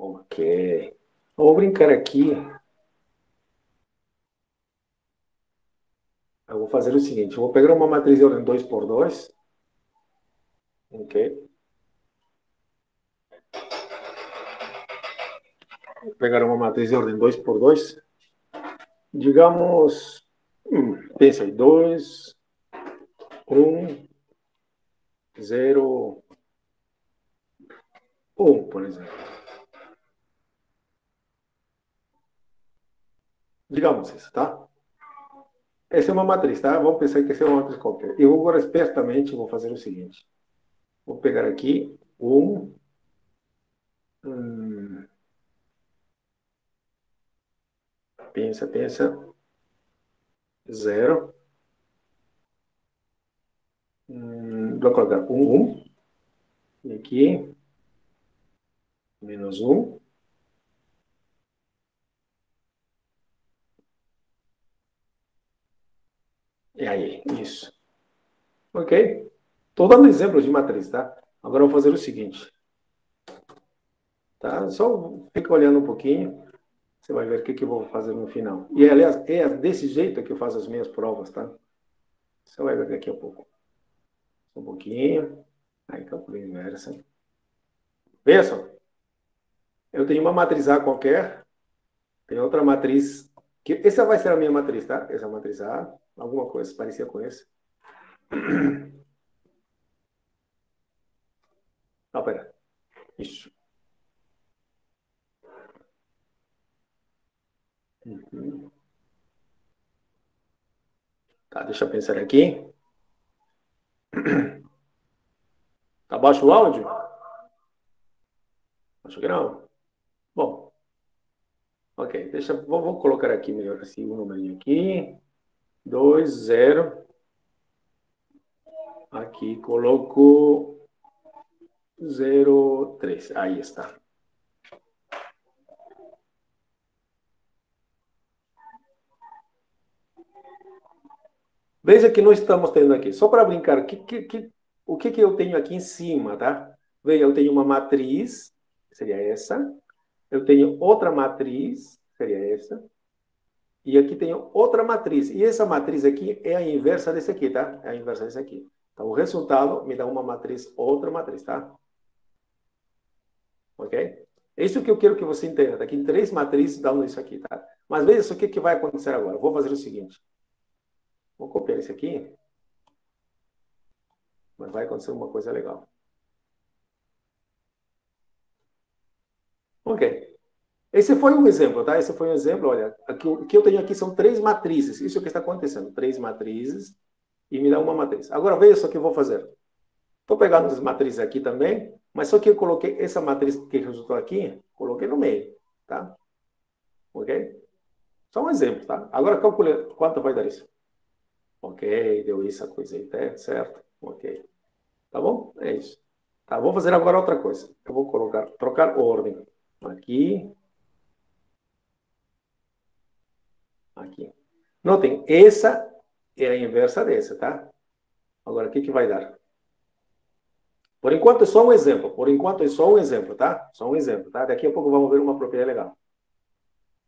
Ok. Vou brincar aqui. Eu vou fazer o seguinte. Eu vou pegar uma matriz de ordem 2 por 2. Ok. Vou pegar uma matriz de ordem 2 por 2. Digamos... pensa aí. 2, 1, 0, 1, por exemplo. Digamos isso, tá? Essa é uma matriz, tá? Vamos pensar que essa é uma matriz qualquer. Eu agora, espertamente, vou fazer o seguinte. Vou pegar aqui 1, pensa, 0, vou colocar 1, e aqui, menos 1, e aí, isso. Ok? Estou dando exemplos de matriz, tá? Agora eu vou fazer o seguinte, tá? Só fica olhando um pouquinho, você vai ver o que eu vou fazer no final. E, aliás, é desse jeito que eu faço as minhas provas, tá? Você vai ver daqui a pouco. Só um pouquinho. Aí, calcula inversa. Veja só. Eu tenho uma matriz A qualquer, tem outra matriz, que essa vai ser a minha matriz, tá? Essa é a matriz A, alguma coisa parecida com essa. Não, pera. Isso. Tá, deixa eu pensar aqui. Tá baixo o áudio? Acho que não. Bom, ok. Vou colocar aqui melhor assim, o número aqui. 2, 0. Aqui coloco 0, 3. Aí está. Veja que nós estamos tendo aqui, só para brincar, o que eu tenho aqui em cima, tá? Veja, eu tenho uma matriz, seria essa. Eu tenho outra matriz, seria essa. E aqui tenho outra matriz. E essa matriz aqui é a inversa desse aqui, tá? É a inversa desse aqui. Então, o resultado me dá uma matriz, outra matriz, tá? Ok? É isso que eu quero que você entenda. Tá? Aqui em 3 matrizes dando isso aqui, tá? Mas veja só o que vai acontecer agora. Vou fazer o seguinte. Vou copiar esse aqui. Mas vai acontecer uma coisa legal. Ok. Esse foi um exemplo, tá? Esse foi um exemplo. Olha, aqui, o que eu tenho aqui são 3 matrizes. Isso é o que está acontecendo. 3 matrizes e me dá uma matriz. Agora, veja só o que eu vou fazer. Estou pegando as matrizes aqui também, mas só que eu coloquei essa matriz que resultou aqui, coloquei no meio, tá? Ok? Só um exemplo, tá? Agora calcule quanto vai dar isso. Ok, deu isso a coisa aí, tá? Certo? Ok. Tá bom? É isso. Tá, vou fazer agora outra coisa. Eu vou colocar, trocar ordem. Aqui, aqui. Notem, essa é a inversa dessa, tá? Agora, o que vai dar? Por enquanto é só um exemplo. Por enquanto é só um exemplo, tá? Só um exemplo, tá? Daqui a pouco vamos ver uma propriedade legal.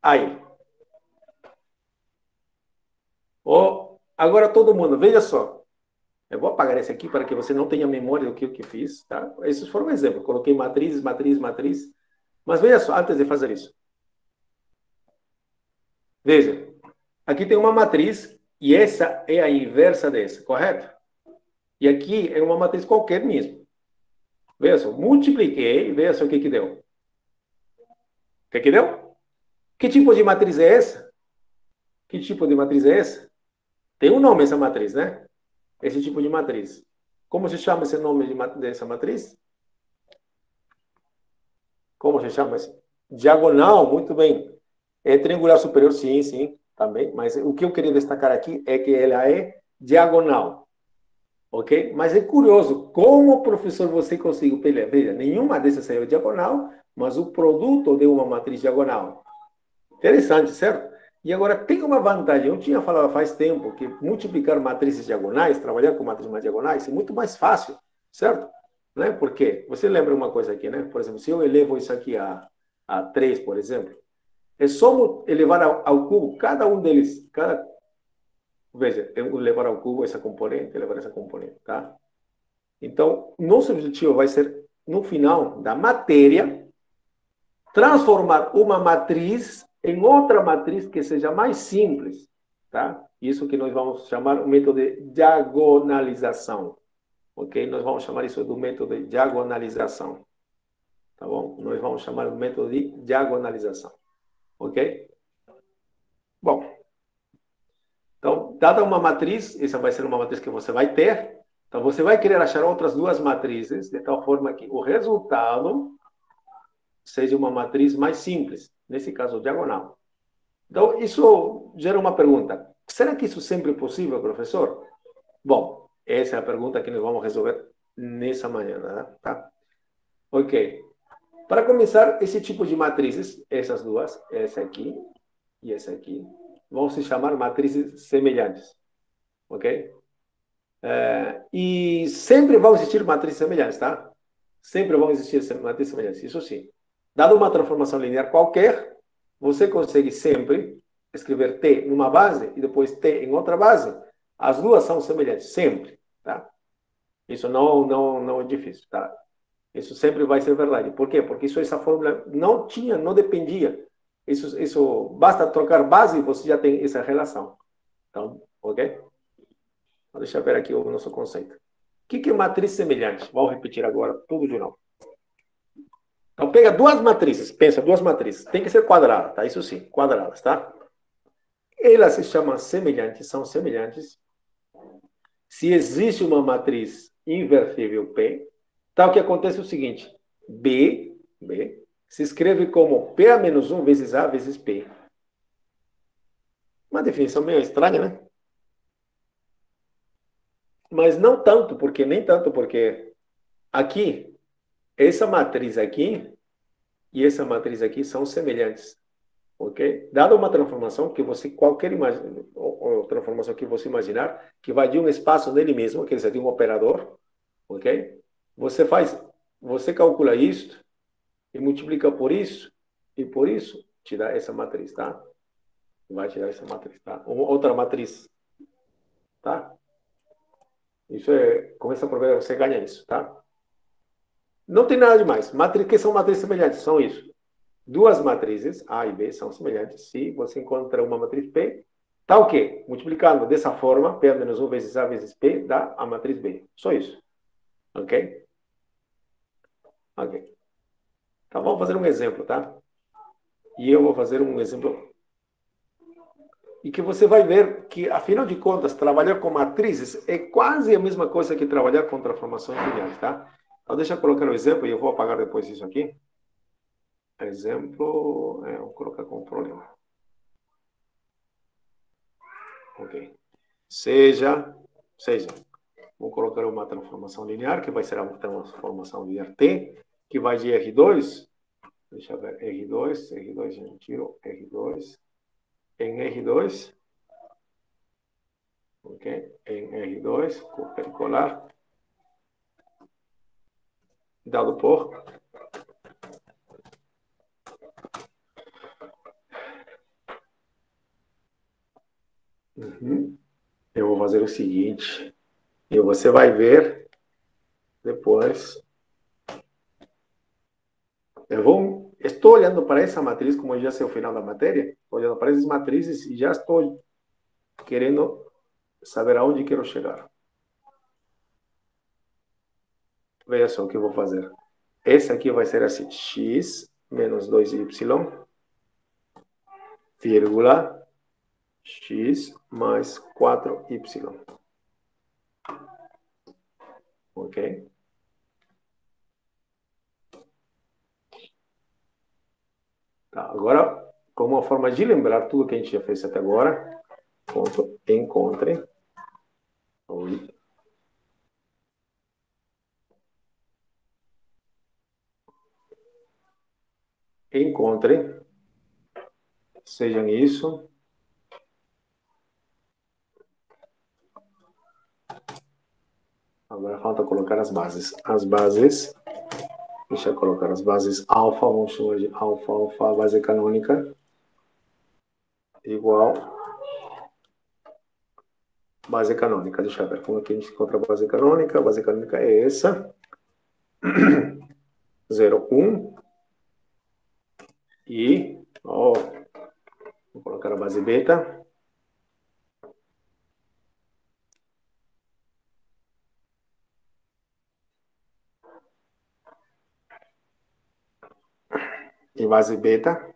Aí. Oh, agora todo mundo, veja só. Eu vou apagar esse aqui para que você não tenha memória do que eu fiz, tá? Esses foram um exemplo. Coloquei matrizes, matriz, matriz. Mas veja só, antes de fazer isso. Veja, aqui tem uma matriz e essa é a inversa dessa, correto? E aqui é uma matriz qualquer mesmo. Veja só, multipliquei, veja só o que deu. O que deu? Que tipo de matriz é essa? Que tipo de matriz é essa? Tem um nome essa matriz, né? Esse tipo de matriz. Como se chama esse nome dessa matriz? Como se chama esse? Diagonal, muito bem. É triangular superior, sim, sim, também. Mas o que eu queria destacar aqui é que ela é diagonal. Ok? Mas é curioso, como professor você conseguiu, veja, nenhuma dessas saiu diagonal, mas o produto deu uma matriz diagonal. Interessante, certo? E agora tem uma vantagem, eu tinha falado faz tempo que multiplicar matrizes diagonais, trabalhar com matrizes diagonais é muito mais fácil, certo? Né? Por quê? Você lembra uma coisa aqui, né? Por exemplo, se eu elevo isso aqui a a 3, por exemplo, é só elevar ao cubo cada um deles, veja, levar ao cubo essa componente, levar essa componente, tá? Então, nosso objetivo vai ser, no final da matéria, transformar uma matriz em outra matriz que seja mais simples, tá? Isso que nós vamos chamar o método de diagonalização, ok? Nós vamos chamar isso do método de diagonalização, tá bom? Nós vamos chamar o método de diagonalização, ok? Bom, então, dada uma matriz, essa vai ser uma matriz que você vai ter, então você vai querer achar outras duas matrizes, de tal forma que o resultado seja uma matriz mais simples, nesse caso, diagonal. Então, isso gera uma pergunta. Será que isso sempre é possível, professor? Bom, essa é a pergunta que nós vamos resolver nessa manhã, né? Tá? Ok. Para começar, esse tipo de matrizes, essas duas, essa aqui e essa aqui, vão se chamar matrizes semelhantes. Ok? E sempre vão existir matrizes semelhantes, tá? Sempre vão existir matrizes semelhantes, isso sim. Dada uma transformação linear qualquer, você consegue sempre escrever T numa base e depois T em outra base. As duas são semelhantes, sempre, tá? Isso não é difícil, tá? Isso sempre vai ser verdade. Por quê? Porque essa fórmula não dependia. Isso basta trocar base e você já tem essa relação. Então, ok? Deixa eu ver aqui o nosso conceito. O que é matriz semelhante? Vou repetir agora tudo de novo. Então, pega duas matrizes. Pensa, duas matrizes. Tem que ser quadrada, tá? Isso sim, quadradas, tá? Elas se chamam semelhantes, são semelhantes. Se existe uma matriz inversível P, tá? O que acontece é o seguinte. B, se escreve como P a menos 1 vezes A vezes P. Uma definição meio estranha, né? Mas não tanto, nem tanto, porque aqui, essa matriz aqui e essa matriz aqui são semelhantes, ok? Dada uma transformação que você, ou transformação que você imaginar, que vai de um espaço nele mesmo, quer dizer, de um operador, ok? Você calcula isto e multiplica por isso, e por isso te dá essa matriz, tá? Vai te dar essa matriz, tá? Outra matriz, tá? Isso com essa prova você ganha isso, tá? Não tem nada demais. Que são matrizes semelhantes? São isso. Duas matrizes, A e B, são semelhantes. Se você encontra uma matriz P, tá o quê? Multiplicando dessa forma, P menos 1 vezes A vezes P, dá a matriz B. Só isso. Ok? Ok. Então, vamos fazer um exemplo, tá? E eu vou fazer um exemplo. E que você vai ver que, afinal de contas, trabalhar com matrizes é quase a mesma coisa que trabalhar com transformações lineares, tá? Então, deixa eu colocar o exemplo e eu vou apagar depois isso aqui. Exemplo, vou colocar com problema. Ok. Seja, vou colocar uma transformação linear, que vai ser a transformação linear T, que vai de R2, deixa eu ver, R2, eu tiro R2, em R2, ok? Em R2, perpendicular, dado por eu vou fazer o seguinte, e você vai ver depois. Estou olhando para essa matriz, como já sei o final da matéria, estou olhando para essas matrizes e já estou querendo saber aonde quero chegar. Veja só o que eu vou fazer. Esse aqui vai ser assim, x menos 2y, vírgula, x mais 4y. Ok? Tá, agora, como uma forma de lembrar tudo que a gente já fez até agora, ponto, encontre. Encontre, sejam isso. Agora falta colocar as bases. As bases Deixa eu colocar as bases alfa, vamos chamar de alfa, alfa, base canônica, igual base canônica. Deixa eu ver como é que a gente encontra a base canônica. A base canônica é essa. 0, 1. E, ó, vou colocar a base beta. E base beta.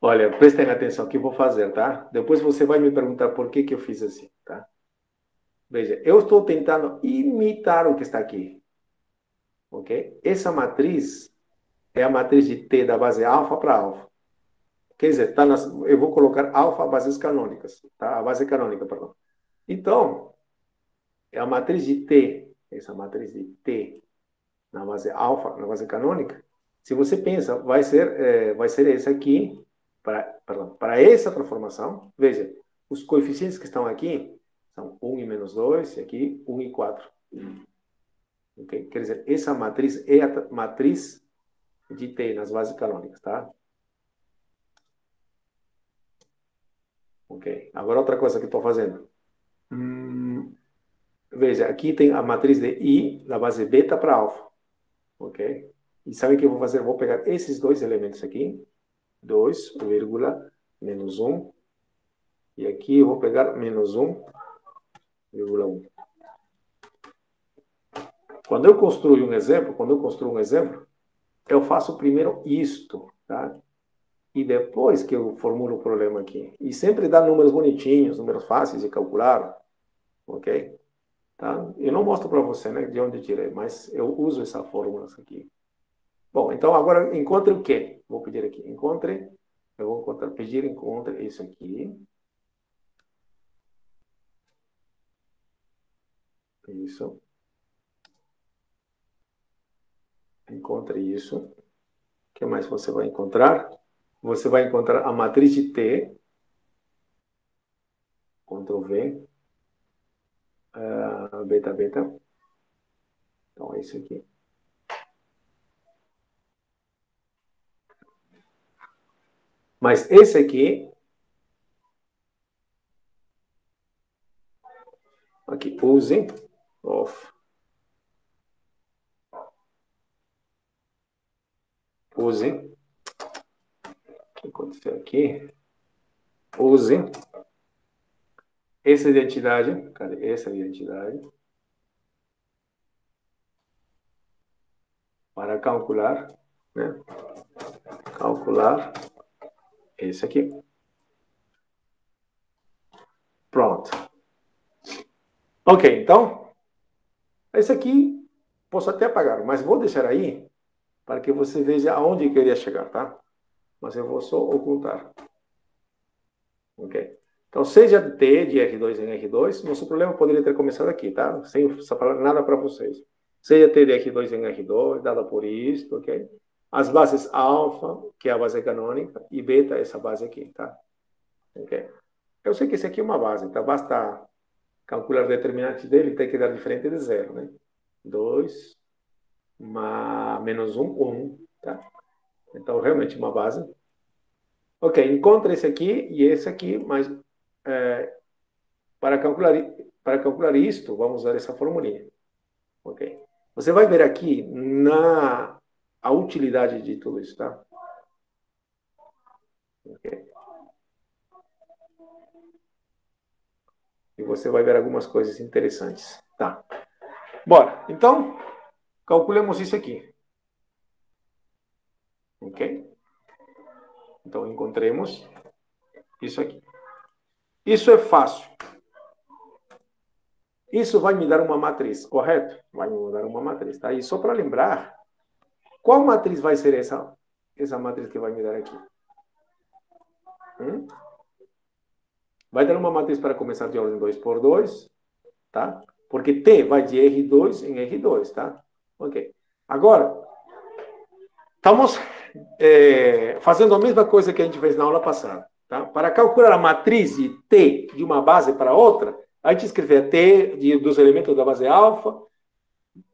Olha, prestem atenção que eu vou fazer, tá? Depois você vai me perguntar por que que eu fiz assim, tá? Veja, eu estou tentando imitar o que está aqui, ok? Essa matriz é a matriz de T da base alfa para alfa. Quer dizer, eu vou colocar alfa bases canônicas, tá? A base canônica, perdão. Então, é a matriz de T, essa matriz de T na base alfa, na base canônica. Se você pensa, vai ser esse aqui, para essa transformação. Veja, os coeficientes que estão aqui são 1 e menos 2, e aqui 1 e 4. Okay? Quer dizer, essa matriz é a matriz de T nas bases canônicas, tá? Ok. Agora outra coisa que estou fazendo. Veja, aqui tem a matriz de I na base beta para alfa. Ok? E sabe o que eu vou fazer? Eu vou pegar esses dois elementos aqui. 2, menos 1. E aqui eu vou pegar menos 1,1. Quando eu construo um exemplo, eu faço primeiro isto, tá? E depois que eu formulo o problema aqui. E sempre dá números bonitinhos, números fáceis de calcular, ok? Tá? Eu não mostro para você, né, de onde eu tirei, mas eu uso essa fórmula aqui. Bom, então agora encontre o quê? Vou pedir aqui, eu vou encontre isso aqui. Isso. Encontre isso. O que mais você vai encontrar? Você vai encontrar a matriz de T. Ctrl V. Beta, beta. Então é isso aqui. Mas esse aqui, use off. Use. O que aconteceu aqui? Use essa identidade. Cadê essa identidade? Para calcular, né? Calcular esse aqui. Pronto. Ok, então, esse aqui posso até apagar, mas vou deixar aí para que você veja aonde eu queria chegar, tá? Mas eu vou só ocultar. Ok? Então, seja T de R2 em R2, nosso problema poderia ter começado aqui, tá? Sem falar nada para vocês. Seja T de R2 em R2, dada por isto, ok? As bases alfa, que é a base canônica, e beta, essa base aqui, tá? Ok? Eu sei que esse aqui é uma base, então basta calcular o determinante dele, tem que dar diferente de zero, né? 2 menos 1, 1, tá? Então, realmente uma base. Ok, encontra esse aqui e esse aqui, mas para calcular, para calcular isto, vamos usar essa formulinha. Ok? Você vai ver aqui a utilidade de tudo isso, tá? Ok? E você vai ver algumas coisas interessantes. Tá. Bora. Então, calculemos isso aqui. Ok? Então, encontremos isso aqui. Isso é fácil. Isso vai me dar uma matriz, correto? Vai me dar uma matriz, tá? E só para lembrar, qual matriz vai ser essa matriz que vai me dar aqui? Vai dar uma matriz para começar de ordem 2 por 2, tá? Porque T vai de R2 em R2, tá? Ok. Agora, estamos fazendo a mesma coisa que a gente fez na aula passada. Tá? Para calcular a matriz de T de uma base para outra, a gente escrever T dos elementos da base alfa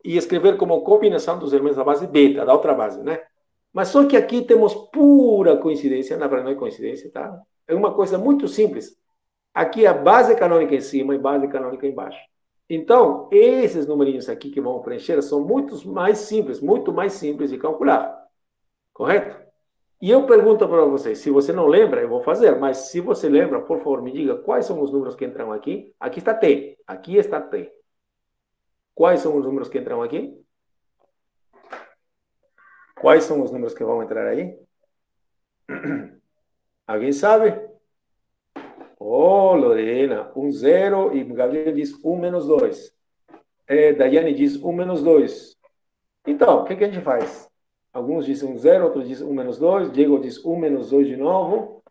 e escrever como combinação dos elementos da base beta, da outra base, né? Mas só que aqui temos pura coincidência, na verdade não é coincidência, tá? É uma coisa muito simples. Aqui é a base canônica em cima e base canônica embaixo. Então, esses numerinhos aqui que vão preencher são muito mais simples de calcular. Correto? E eu pergunto para vocês, se você não lembra, eu vou fazer, mas se você lembra, por favor, me diga quais são os números que entram aqui. Aqui está T. Aqui está T. Quais são os números que entram aqui? Quais são os números que vão entrar aí? Alguém sabe? Oh, Lorena, 1, 0, e Gabriel diz 1 menos 2. Daiane diz 1 menos 2. Então, o que a gente faz? Alguns dizem 1, 0, outros dizem 1 menos 2. Diego diz 1 menos 2 de novo. O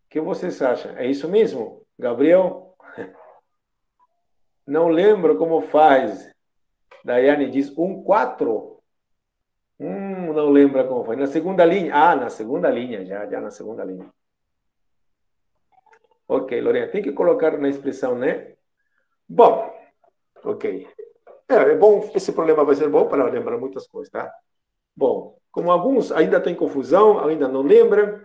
que vocês acham? É isso mesmo? Gabriel? Não lembro como faz. Daiane diz 1, 4. Não lembra como foi. Na segunda linha. Ah, na segunda linha, já na segunda linha. Ok, Lorena, tem que colocar na expressão, né? Bom, ok. É bom, esse problema vai ser bom para lembrar muitas coisas, tá? Bom, como alguns ainda têm confusão, ainda não lembram,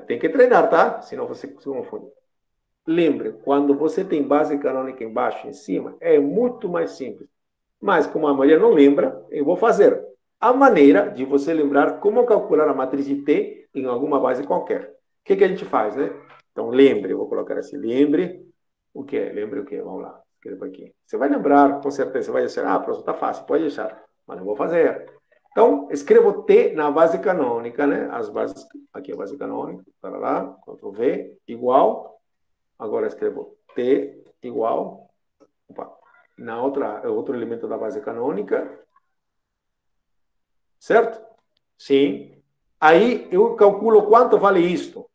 tem que treinar, tá? Senão você se confunde. Lembre, quando você tem base canônica embaixo e em cima, é muito mais simples. Mas, como a maioria não lembra, eu vou fazer a maneira de você lembrar como calcular a matriz de T em alguma base qualquer. O que a gente faz, né? Então, lembre, eu vou colocar assim, lembre o que é? Lembre o que? Vamos lá, escreva aqui. Você vai lembrar, com certeza, você vai dizer, professor, tá fácil, pode deixar, mas eu vou fazer. Então, escrevo T na base canônica, né? As bases, aqui a base canônica, para lá, Ctrl V, igual. Agora escrevo T igual, na outro elemento da base canônica, certo? Sim. Aí eu calculo quanto vale isto.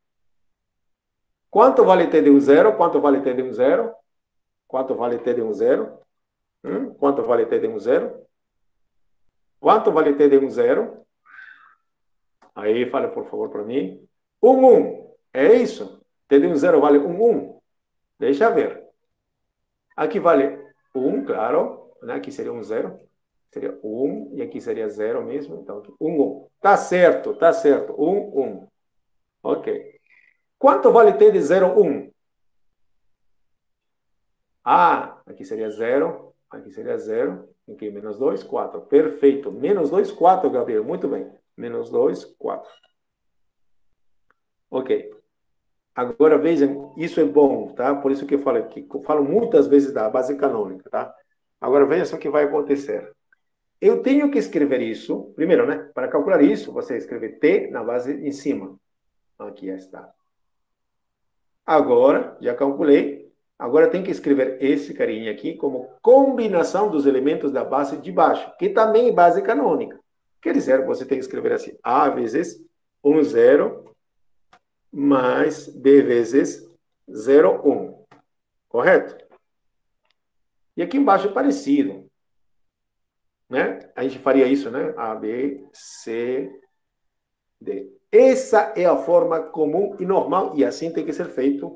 Quanto vale T de 1, 0? Quanto vale T de 1, 0? Quanto vale T de 1, 0? Quanto vale T de 1, 0? Quanto vale T de 1, 0? Aí, fale, por favor, para mim. 1, 1. É isso? T de 1, 0 vale 1, 1. Deixa ver. Aqui vale 1, claro. Né? Aqui seria 1, 0. Seria 1. E aqui seria 0 mesmo. Então, aqui, 1, 1. Tá certo, tá certo. 1, 1. Ok. Quanto vale T de 0, 1? Ah, aqui seria 0. Aqui seria 0. Aqui, menos 2, 4. Perfeito. Menos 2, 4, Gabriel. Muito bem. Menos 2, 4. Ok. Agora, vejam, isso é bom, tá? Por isso que eu falo muitas vezes da base canônica, tá? Agora, veja só o que vai acontecer. Eu tenho que escrever isso, primeiro, né? Para calcular isso, você escreve T na base em cima. Aqui está. Agora, já calculei. Agora tem que escrever esse carinha aqui como combinação dos elementos da base de baixo, que também é base canônica. Quer dizer, você tem que escrever assim, A vezes 1, 0, mais B vezes 0, 1. Correto? E aqui embaixo é parecido. Né? A gente faria isso, né? A, B, C, D. Essa é a forma comum e normal, e assim tem que ser feito,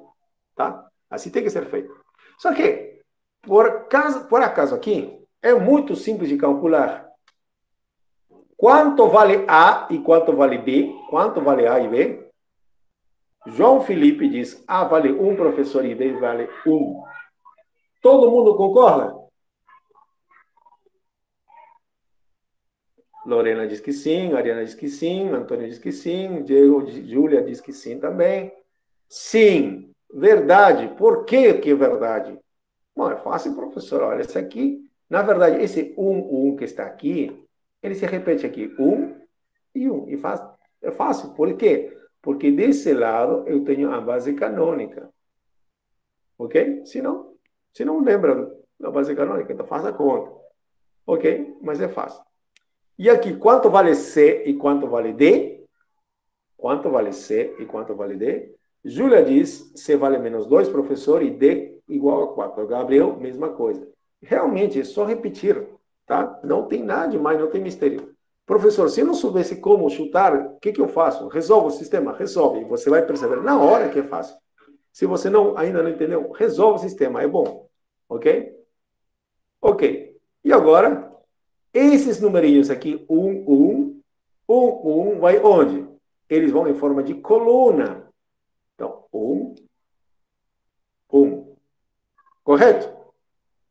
tá? Assim tem que ser feito. Só que, por acaso aqui, é muito simples de calcular. Quanto vale A e quanto vale B? Quanto vale A e B? João Felipe diz A vale 1, professor, e B vale 1. Todo mundo concorda? Lorena diz que sim, Ariana diz que sim, Antônio diz que sim, Diego, Júlia diz que sim também. Sim, verdade. Por que que é verdade? Bom, é fácil, professor. Olha, esse aqui, na verdade, esse 1 que está aqui, ele se repete aqui, 1 e 1. E é fácil. Por quê? Porque desse lado eu tenho a base canônica. Ok? Se não lembra da base canônica, então faça a conta. Ok? Mas é fácil. E aqui, quanto vale C e quanto vale D? Quanto vale C e quanto vale D? Júlia diz, C vale menos 2, professor, e D igual a 4. Gabriel, mesma coisa. Realmente, é só repetir, tá? Não tem nada demais, não tem mistério. Professor, se eu não soubesse como chutar, o que eu faço? Resolvo o sistema? Resolve. E você vai perceber na hora que é fácil. Se você ainda não entendeu, resolve o sistema, é bom. Ok? Ok. E agora, esses numerinhos aqui, 1, vai onde? Eles vão em forma de coluna. Então, 1. Correto?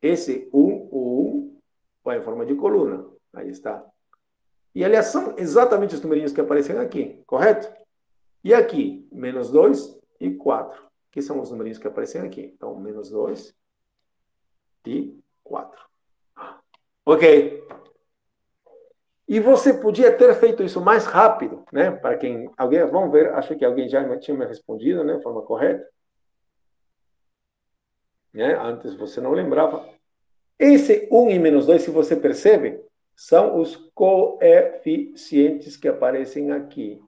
Esse 1 vai em forma de coluna. Aí está. E, aliás, são exatamente os numerinhos que aparecem aqui, correto? E aqui, -2 e 4, que são os numerinhos que aparecem aqui. Então, -2 e 4. Ok. E você podia ter feito isso mais rápido, né? Para quem... vamos ver, acho que alguém já tinha me respondido, né? De forma correta. Né? Antes você não lembrava. Esse 1 e -2, se você percebe, são os coeficientes que aparecem aqui.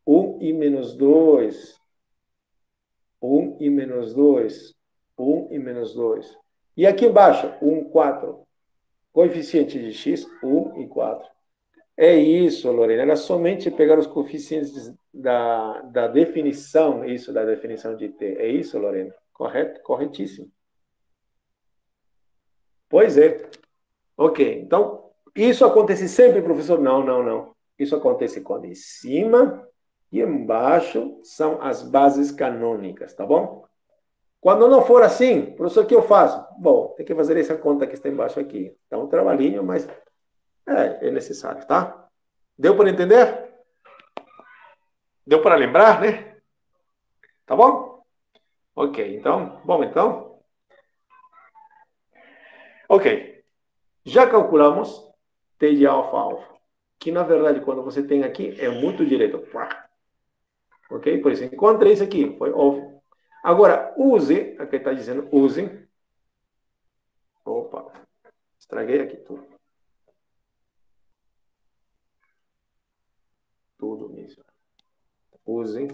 1 e -2. 1 e -2. 1 e -2. E aqui embaixo, 1, 4. Coeficiente de x, 1 e 4. É isso, Lorena. Era somente pegar os coeficientes da definição, da definição de t. É isso, Lorena? Correto? Corretíssimo. Pois é. Ok. Então, isso acontece sempre, professor? Não, não, não. Isso acontece quando em cima e embaixo são as bases canônicas, tá bom? Quando não for assim, professor, o que eu faço? Bom, tem que fazer essa conta que está embaixo aqui. Dá um trabalhinho, mas é necessário, tá? Deu para entender? Deu para lembrar, né? Tá bom? Ok, então, ok. Já calculamos t de alfa alfa, que na verdade quando você tem aqui é muito direto. Ok? Por isso, encontrei isso aqui, foi óbvio. Agora, use, aqui está dizendo use. Opa, estraguei aqui tudo. Tudo mesmo. Use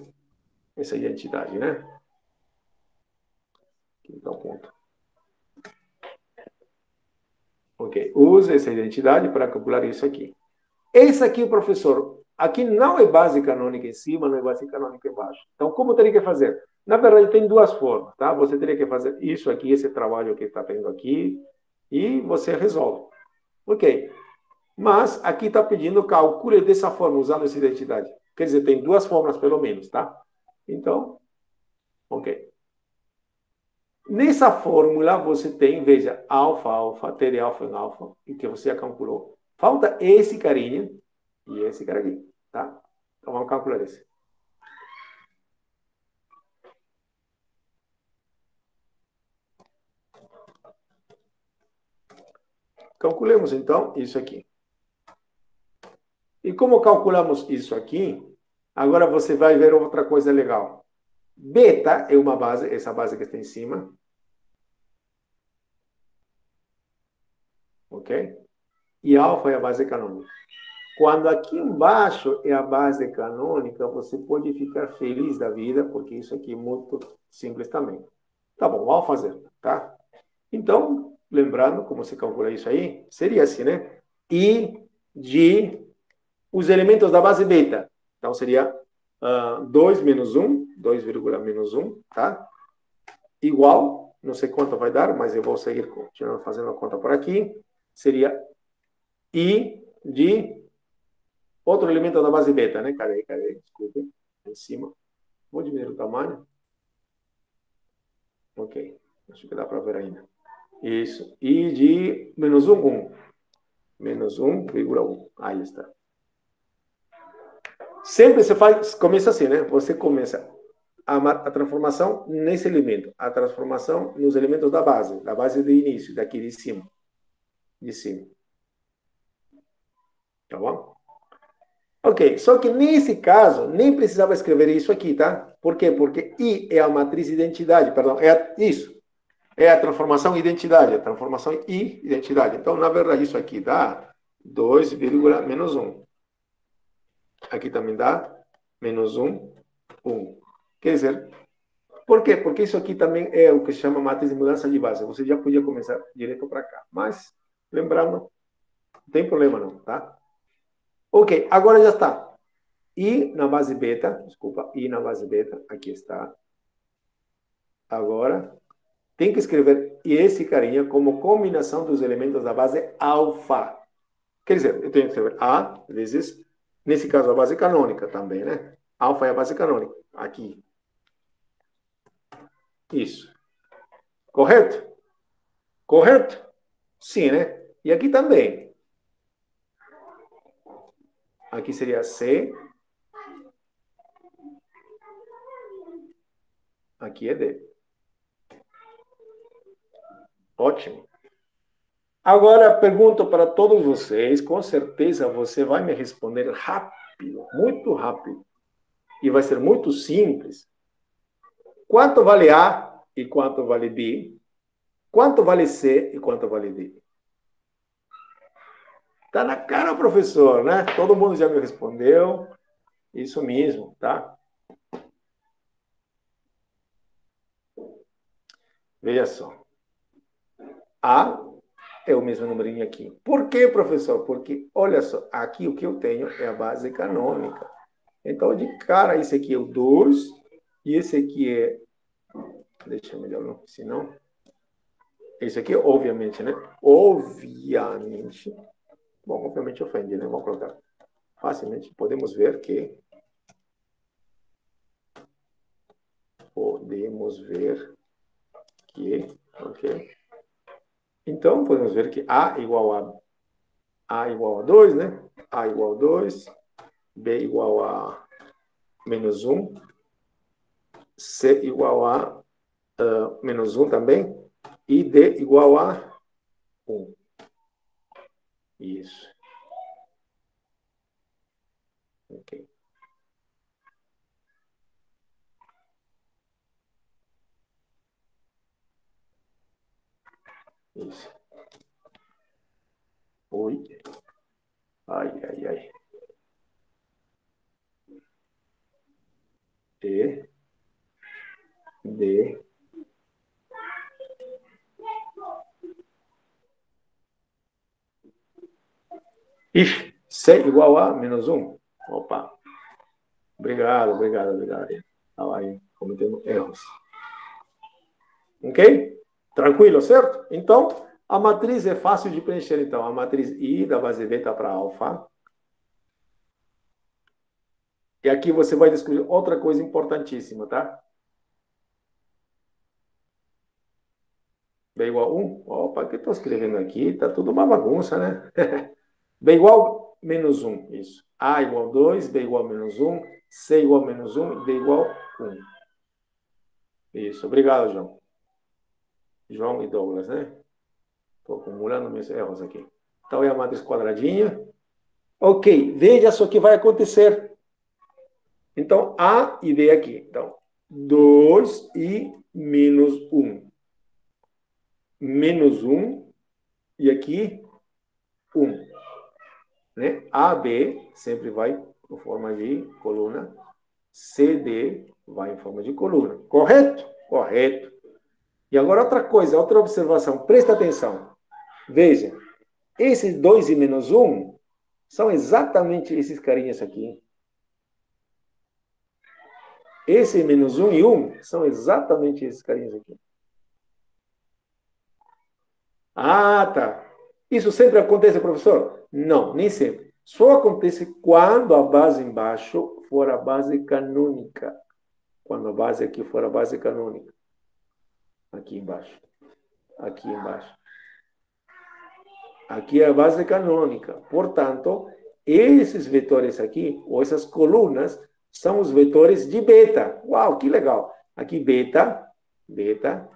essa identidade, né? Aqui está o ponto. Ok, use essa identidade para calcular isso aqui. Esse aqui, professor, aqui não é base canônica em cima, não é base canônica embaixo. Então, como teria que fazer? Na verdade, tem duas formas, tá? Você teria que fazer isso aqui, esse trabalho que está tendo aqui, e você resolve. Ok. Mas aqui está pedindo calcule dessa forma, usando essa identidade. Quer dizer, tem duas formas, pelo menos, tá? Então, ok. Nessa fórmula, você tem, veja, alfa, alfa, t de alfa em alfa, e que você já calculou. Falta esse carinha e esse cara aqui, tá? Então, vamos calcular esse. Calculemos, então, isso aqui. E como calculamos isso aqui, agora você vai ver outra coisa legal. Beta é uma base, essa base que está em cima. Ok? E alfa é a base canônica. Quando aqui embaixo é a base canônica, você pode ficar feliz da vida, porque isso aqui é muito simples também. Tá bom, vamos fazer, tá? Então, lembrando como se calcula isso aí, seria assim, né? I de os elementos da base beta. Então, seria 2 menos 1, 2, menos 1, tá? Igual, não sei quanto vai dar, mas eu vou seguir continuando fazendo a conta por aqui. Seria I de outro elemento da base beta, né? Cadê? Desculpe. Em cima. Vou diminuir o tamanho. Ok. Acho que dá para ver ainda. Isso. I de menos 1, 1. Menos 1,1. Aí está. Sempre você começa assim, né? Você começa a transformação nesse elemento, a transformação nos elementos da base de início, daqui de cima. De cima. Tá bom? Ok, só que nesse caso, nem precisava escrever isso aqui, tá? Por quê? Porque I é a matriz identidade, perdão, isso. É a transformação identidade, a transformação I, identidade. Então, na verdade, isso aqui dá 2, menos 1. Aqui também dá menos 1, 1. Quer dizer, por quê? Porque isso aqui também é o que se chama matriz de mudança de base. Você já podia começar direto para cá. Mas, lembrando, Não tem problema não, tá? Ok, agora já está. I na base beta, desculpa, I na base beta, aqui está. Agora, tem que escrever esse carinha como combinação dos elementos da base alfa. Quer dizer, eu tenho que escrever A vezes, nesse caso, a base canônica também, né? Alfa é a base canônica. Aqui. Isso. Correto? Correto? Sim, né? E aqui também. Aqui seria C. Aqui é D. Ótimo. Agora, pergunto para todos vocês, com certeza você vai me responder rápido, muito rápido. E vai ser muito simples. Quanto vale A e quanto vale B? Quanto vale C e quanto vale D? Tá na cara, professor, né? Todo mundo já me respondeu. Isso mesmo, tá? Veja só. A é o mesmo numerinho aqui. Por quê, professor? Porque, olha só, aqui o que eu tenho é a base canônica. Então, de cara, esse aqui é o 2 e esse aqui é... Deixa eu melhor, não, senão... Esse aqui, obviamente, né? Obviamente. Bom, obviamente ofende, né? Vamos colocar. Facilmente podemos ver que... Ok? Então, podemos ver que A igual a 2, né? A igual a 2, B igual a menos 1, C igual a menos 1 também, e D igual a 1. Isso. Ok. Isso. Oi. Ai, ai, ai. E, D. Ixi, C igual a menos 1. Opa. Obrigado. Estava aí cometendo erros. Ok? Tranquilo, certo? Então, a matriz é fácil de preencher. Então, a matriz I da base beta para alfa. E aqui você vai descobrir outra coisa importantíssima, tá? B igual a 1? Opa, o que eu estou escrevendo aqui? Tá tudo uma bagunça, né? B igual a menos 1, isso. A igual a 2, B igual a menos 1, C igual a menos 1 e D igual a 1. Isso, obrigado, João. João e Douglas, né? Estou acumulando meus erros aqui. Então, é a matriz quadradinha. Ok, veja só o que vai acontecer. Então, A e D aqui. Então, 2 e menos 1. Menos 1 e aqui 1. Né? AB sempre vai em forma de coluna. CD vai em forma de coluna. Correto? Correto. E agora outra coisa, outra observação. Presta atenção. Veja, esses 2 e menos 1 são exatamente esses carinhas aqui. Esse menos 1 e 1 são exatamente esses carinhas aqui. Ah, tá. Isso sempre acontece, professor? Não, nem sempre. Só acontece quando a base embaixo for a base canônica. Quando a base aqui for a base canônica. Aqui embaixo. Aqui embaixo. Aqui é a base canônica. Portanto, esses vetores aqui, ou essas colunas, são os vetores de beta. Uau, que legal. Aqui beta, beta.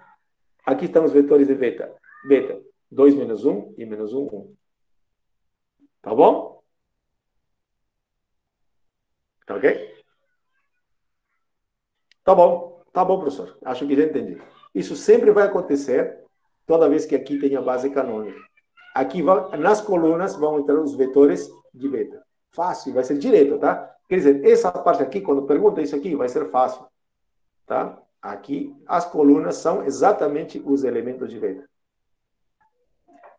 Aqui estão os vetores de beta. Beta, 2 menos 1 e menos 1, 1. Tá bom? Tá ok? Tá bom, professor. Acho que já entendi. Isso sempre vai acontecer toda vez que aqui tem a base canônica. Aqui, nas colunas, vão entrar os vetores de beta. Fácil, vai ser direto, tá? Quer dizer, essa parte aqui, quando pergunta isso aqui, vai ser fácil, tá? Aqui, as colunas são exatamente os elementos de beta.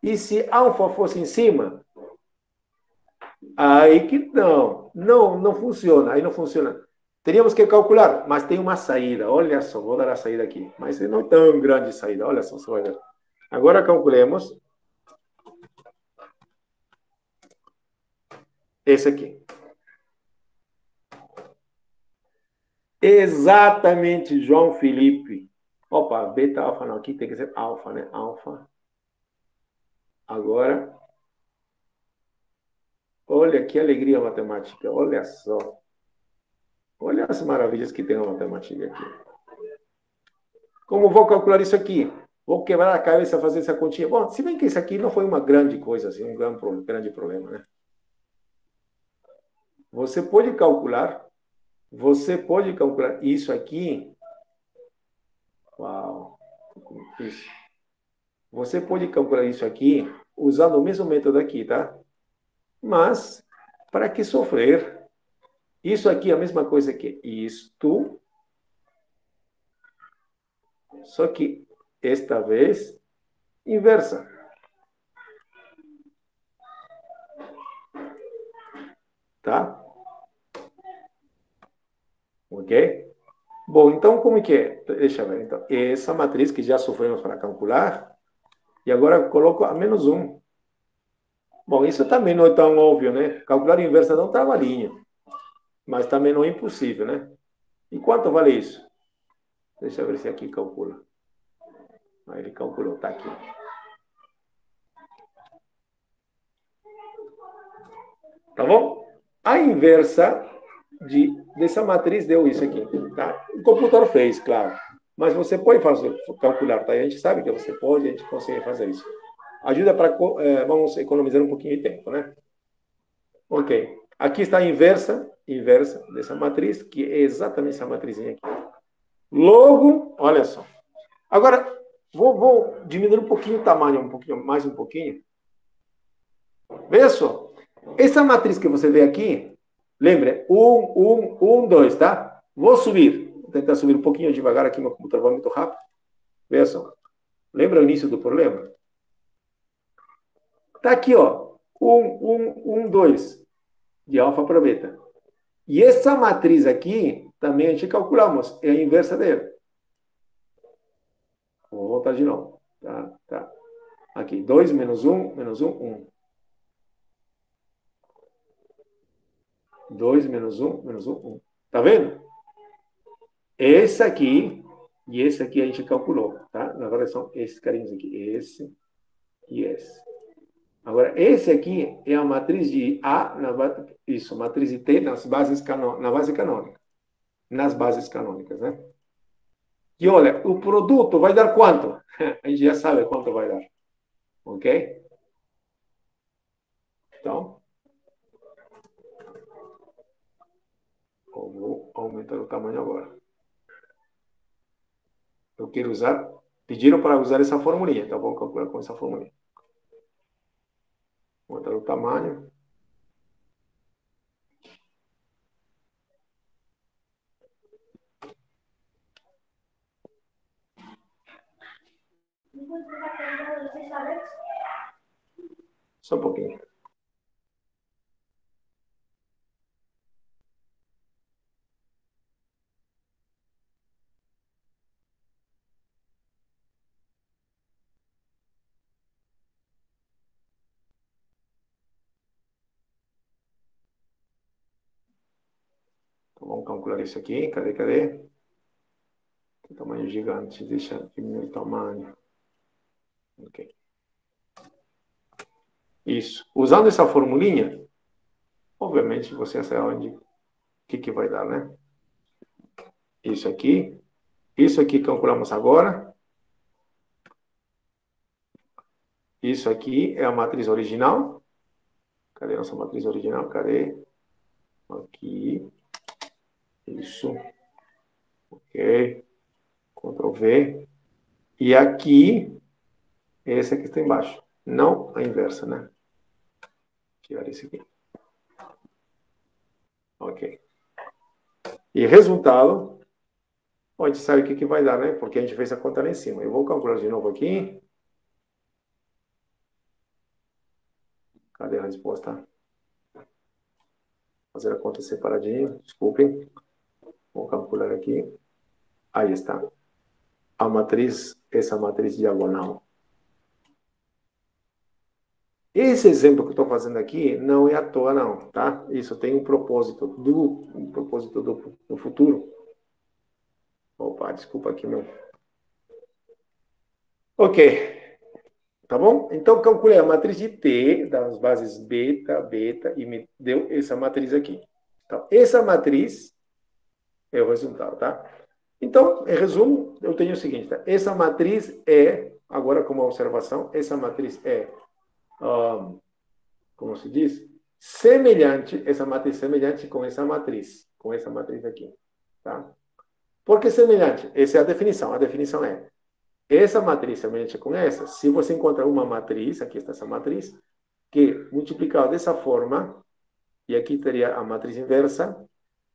E se alfa fosse em cima, Aí que não. Não, não funciona. Aí não funciona. Teríamos que calcular, mas tem uma saída. Olha só, vou dar a saída aqui. Mas não é tão grande a saída. Olha só, você vai ver. Agora calculemos esse aqui. Exatamente, João Felipe. Opa, beta, alfa não. Aqui tem que ser alfa, né? Alfa. Agora, olha que alegria matemática. Olha só. Olha as maravilhas que tem a matemática aqui. Como vou calcular isso aqui? Vou quebrar a cabeça fazer essa continha. Bom, se bem que isso aqui não foi uma grande coisa, assim, um grande problema, né? Você pode calcular, você pode calcular isso aqui. Uau, isso. Você pode calcular isso aqui usando o mesmo método aqui, tá? Mas, para que sofrer? Isso aqui é a mesma coisa que isto, só que esta vez inversa, tá? Ok? Bom, então como que é? Deixa eu ver. Então, essa matriz que já sofremos para calcular, e agora coloco a menos um. Bom, isso também não é tão óbvio, né? Calcular inversa dá um trabalhinho, mas também não é impossível, né? E quanto vale isso? Deixa eu ver se aqui calcula. Ah, ele calculou, tá aqui. Tá bom? A inversa dessa matriz deu isso aqui, tá? O computador fez, claro. Mas você pode fazer, calcular, tá? A gente sabe que você pode, a gente consegue fazer isso. Ajuda para, vamos economizar um pouquinho de tempo, né? Ok. Aqui está a inversa dessa matriz, que é exatamente essa matrizinha aqui. Logo, olha só. Agora, vou diminuir um pouquinho o tamanho, um pouquinho, mais um pouquinho. Veja só. Essa matriz que você vê aqui, lembra? 2, tá? Vou subir. Vou tentar subir um pouquinho devagar aqui, meu computador vai muito rápido. Veja só. Lembra o início do problema? Tá aqui, ó. 2, de alfa para beta. E essa matriz aqui, também a gente calculamos, é a inversa dela. Vou voltar de novo. Tá, tá. Aqui, 2 menos 1, menos 1, 1. 2 menos 1, menos 1, 1. Tá vendo? Esse aqui e esse aqui a gente calculou, tá? Na verdade são esses carinhos aqui, esse e esse. Agora, esse aqui é a matriz de A, isso, matriz de T na base canônica. Nas bases canônicas, né? E olha, o produto vai dar quanto? A gente já sabe quanto vai dar, ok? Então, eu vou aumentar o tamanho agora. Eu quero usar, pediram para usar essa formulinha, então vou calcular com essa formulinha. Vou aumentar o tamanho. Só um pouquinho. Então, vamos calcular isso aqui. Cadê, cadê? Tem tamanho gigante. Deixa eu diminuir o tamanho. Ok. Isso. Usando essa formulinha, obviamente você sabe onde, o que vai dar, né? Isso aqui. Isso aqui calculamos agora. Isso aqui é a matriz original. Cadê a nossa matriz original? Cadê? Aqui. Isso. Ok. Ctrl V. E aqui, esse aqui está embaixo. Não a inversa, né? Tirar esse aqui. Ok. E resultado, a gente sabe o que vai dar, né? Porque a gente fez a conta lá em cima. Eu vou calcular de novo aqui. Cadê a resposta? fazer a conta separadinho, desculpem. Vou calcular aqui. Aí está. A matriz, essa matriz diagonal. Esse exemplo que eu estou fazendo aqui não é à toa, não, tá? Isso tem um propósito do futuro. Opa, desculpa aqui, meu. Ok, tá bom? Então, calculei a matriz de T, das bases beta, beta, e me deu essa matriz aqui. Então, essa matriz é o resultado, tá? Então, em resumo, eu tenho o seguinte, tá? Essa matriz é, agora como observação, essa matriz é, como se diz? Semelhante, essa matriz semelhante com essa matriz aqui, tá? Por que semelhante? Essa é a definição. A definição é essa matriz semelhante com essa. Se você encontrar uma matriz, aqui está essa matriz, que multiplicada dessa forma, e aqui teria a matriz inversa,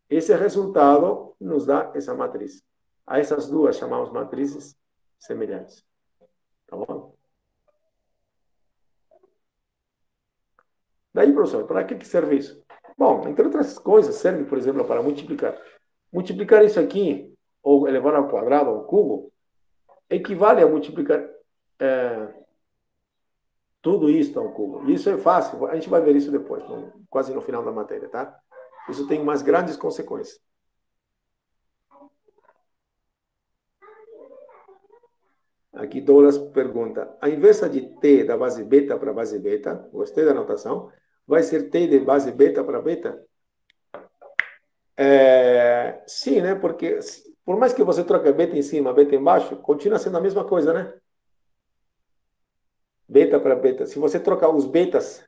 esse resultado nos dá essa matriz. A essas duas chamamos matrizes semelhantes. Tá bom? Daí, professor, para que serve isso? Bom, entre outras coisas, serve, por exemplo, para multiplicar. Multiplicar isso aqui, ou elevar ao quadrado, ao cubo, equivale a multiplicar tudo isso ao cubo. Isso é fácil, a gente vai ver isso depois, quase no final da matéria, tá? Isso tem umas grandes consequências. Aqui Douglas pergunta, a inversa de T da base beta para base beta, gostei da anotação, vai ser T de base beta para beta? Sim, né? Porque por mais que você troque beta em cima, beta embaixo, continua sendo a mesma coisa, né? Beta para beta. Se você trocar os betas,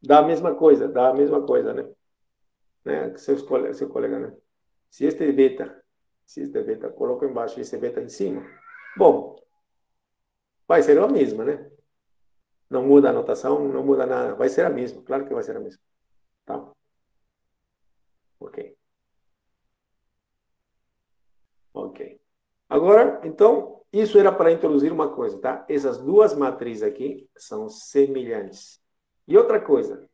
dá a mesma coisa, né? Seu colega, né? Se este é beta, coloca embaixo e esse é beta em cima. Bom, vai ser a mesma, né? Não muda a notação, não muda nada. Vai ser a mesma, claro que vai ser a mesma. Tá? Ok. Ok. Agora, então, isso era para introduzir uma coisa, tá? Essas duas matrizes aqui são semelhantes. E outra coisa,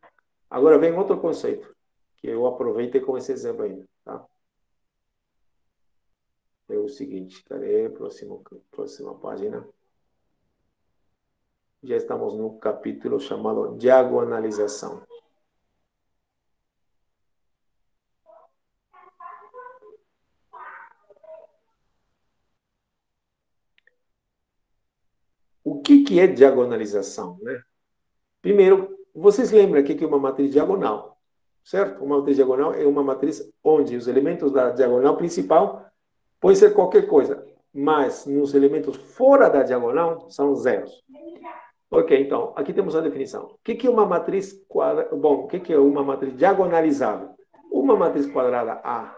agora vem outro conceito, que eu aproveitei com esse exemplo ainda, tá? É o seguinte, cadê? Próxima página. Já estamos no capítulo chamado diagonalização. O que é diagonalização, né? Primeiro, vocês lembram aqui que é uma matriz diagonal, certo? Uma matriz diagonal é uma matriz onde os elementos da diagonal principal podem ser qualquer coisa, mas nos elementos fora da diagonal são zeros. Ok, então, aqui temos a definição. O que é uma matriz quadrada? Bom, o que é uma matriz diagonalizável? Uma matriz quadrada A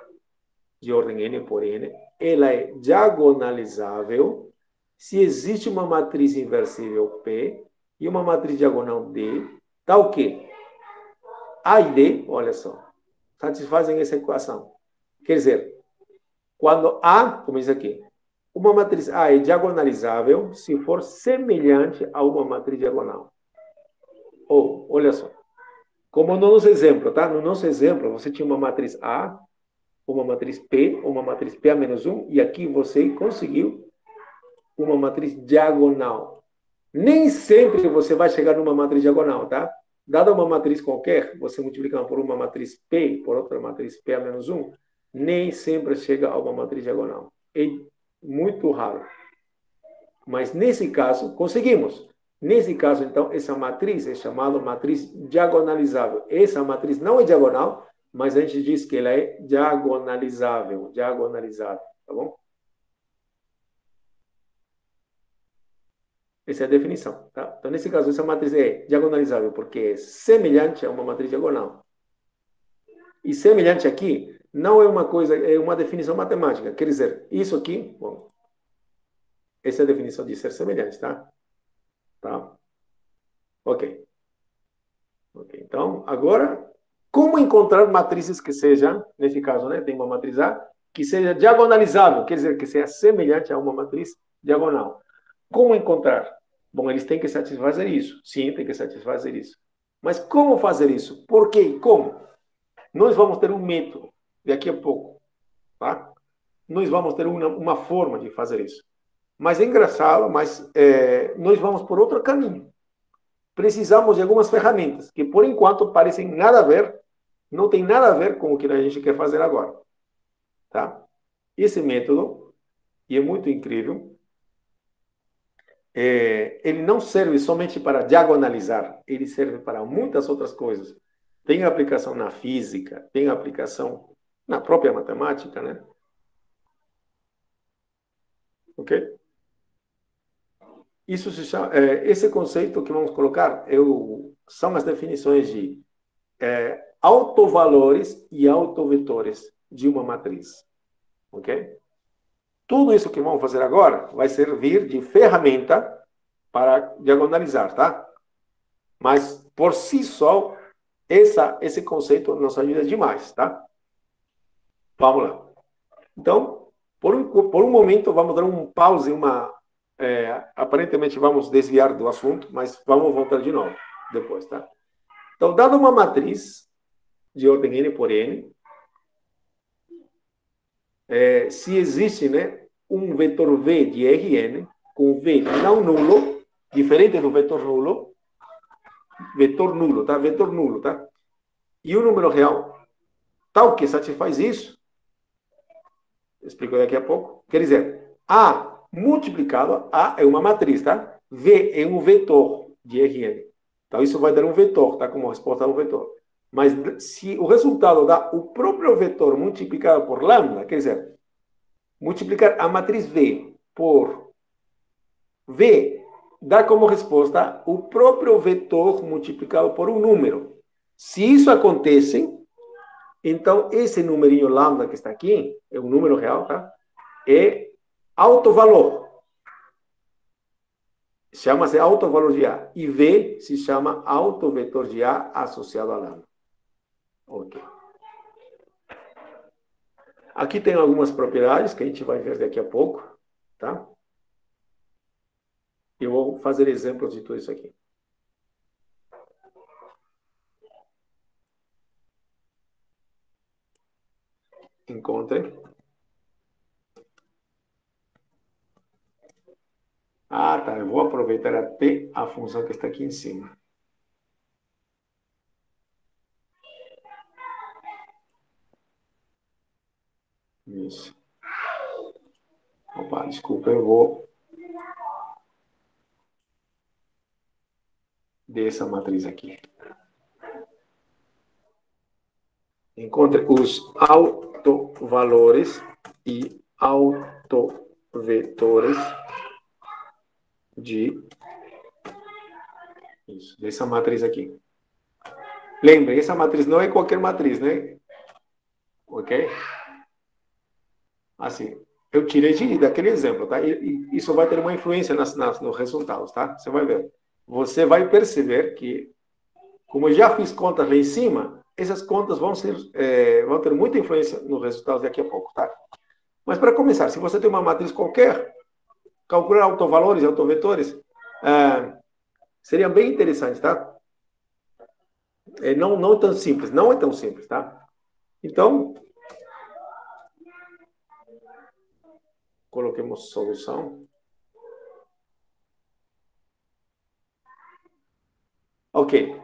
de ordem n por n, ela é diagonalizável se existe uma matriz inversível P e uma matriz diagonal D, tá o quê? A e D, olha só, satisfazem essa equação. Quer dizer, quando A, como diz aqui, uma matriz A é diagonalizável se for semelhante a uma matriz diagonal. Ou, olha só, como no nosso exemplo, tá? No nosso exemplo, você tinha uma matriz A, uma matriz P, uma matriz P a menos 1, e aqui você conseguiu uma matriz diagonal. Nem sempre você vai chegar numa matriz diagonal, tá? Dada uma matriz qualquer, você multiplicando por uma matriz P, por outra matriz P a menos 1, nem sempre chega a uma matriz diagonal. É muito raro. Mas nesse caso, conseguimos. Nesse caso, então, essa matriz é chamada matriz diagonalizável. Essa matriz não é diagonal, mas a gente diz que ela é diagonalizável. Diagonalizável, tá bom? Essa é a definição, tá? Então, nesse caso, essa matriz é diagonalizável porque é semelhante a uma matriz diagonal. E semelhante aqui não é uma coisa, é uma definição matemática. Quer dizer, isso aqui, bom, essa é a definição de ser semelhante, tá? Tá? Ok. Ok. Então, agora, como encontrar matrizes que sejam, nesse caso, né, tem uma matriz A, que seja diagonalizável, quer dizer, que seja semelhante a uma matriz diagonal. Como encontrar? Bom, eles têm que satisfazer isso. Sim, tem que satisfazer isso. Mas como fazer isso? Por quê? Como? Nós vamos ter um método daqui a pouco, tá? Nós vamos ter uma forma de fazer isso. Mas é engraçado, mas nós vamos por outro caminho. Precisamos de algumas ferramentas que, por enquanto, parecem nada a ver, não tem nada a ver com o que a gente quer fazer agora, tá? Esse método, e é muito incrível, ele não serve somente para diagonalizar, ele serve para muitas outras coisas. Tem aplicação na física, tem aplicação na própria matemática, né? Ok? Isso se chama, esse conceito que vamos colocar são as definições de autovalores e autovetores de uma matriz. Ok? Tudo isso que vamos fazer agora vai servir de ferramenta para diagonalizar, tá? Mas, por si só, esse conceito nos ajuda demais, tá? Vamos lá. Então, por um momento, vamos dar um pause, aparentemente vamos desviar do assunto, mas vamos voltar de novo depois, tá? Então, dada uma matriz de ordem n por n, se existe, né, um vetor v de Rn, com v não nulo, diferente do vetor nulo, tá? E o número real tal que satisfaz isso, explico daqui a pouco, quer dizer, A multiplicado, A é uma matriz, tá? V é um vetor de Rn. Então, isso vai dar um vetor, tá? Como resposta a um vetor. Mas se o resultado dá o próprio vetor multiplicado por lambda, quer dizer, multiplicar a matriz V por V dá como resposta o próprio vetor multiplicado por um número. Se isso acontece, então esse numerinho lambda que está aqui, é um número real, tá? É autovalor. Chama-se autovalor de A. E V se chama autovetor de A associado a lambda. Ok. Aqui tem algumas propriedades que a gente vai ver daqui a pouco, tá? Eu vou fazer exemplos de tudo isso aqui. Encontre. Ah, tá. Eu vou aproveitar até a função que está aqui em cima. Isso. Opa, desculpa, eu vou dessa matriz aqui. Encontre os autovalores e autovetores dessa matriz aqui. Lembre, essa matriz não é qualquer matriz, né? Ok? Assim, eu tirei daquele exemplo, tá? E isso vai ter uma influência nos resultados, tá? Você vai ver. Você vai perceber que, como eu já fiz contas lá em cima, essas contas vão ter muita influência nos resultados daqui a pouco, tá? Mas para começar, se você tem uma matriz qualquer, calcular autovalores e autovetores seria bem interessante, tá? Não tão simples, não é tão simples, tá? Então, coloquemos solução. Ok.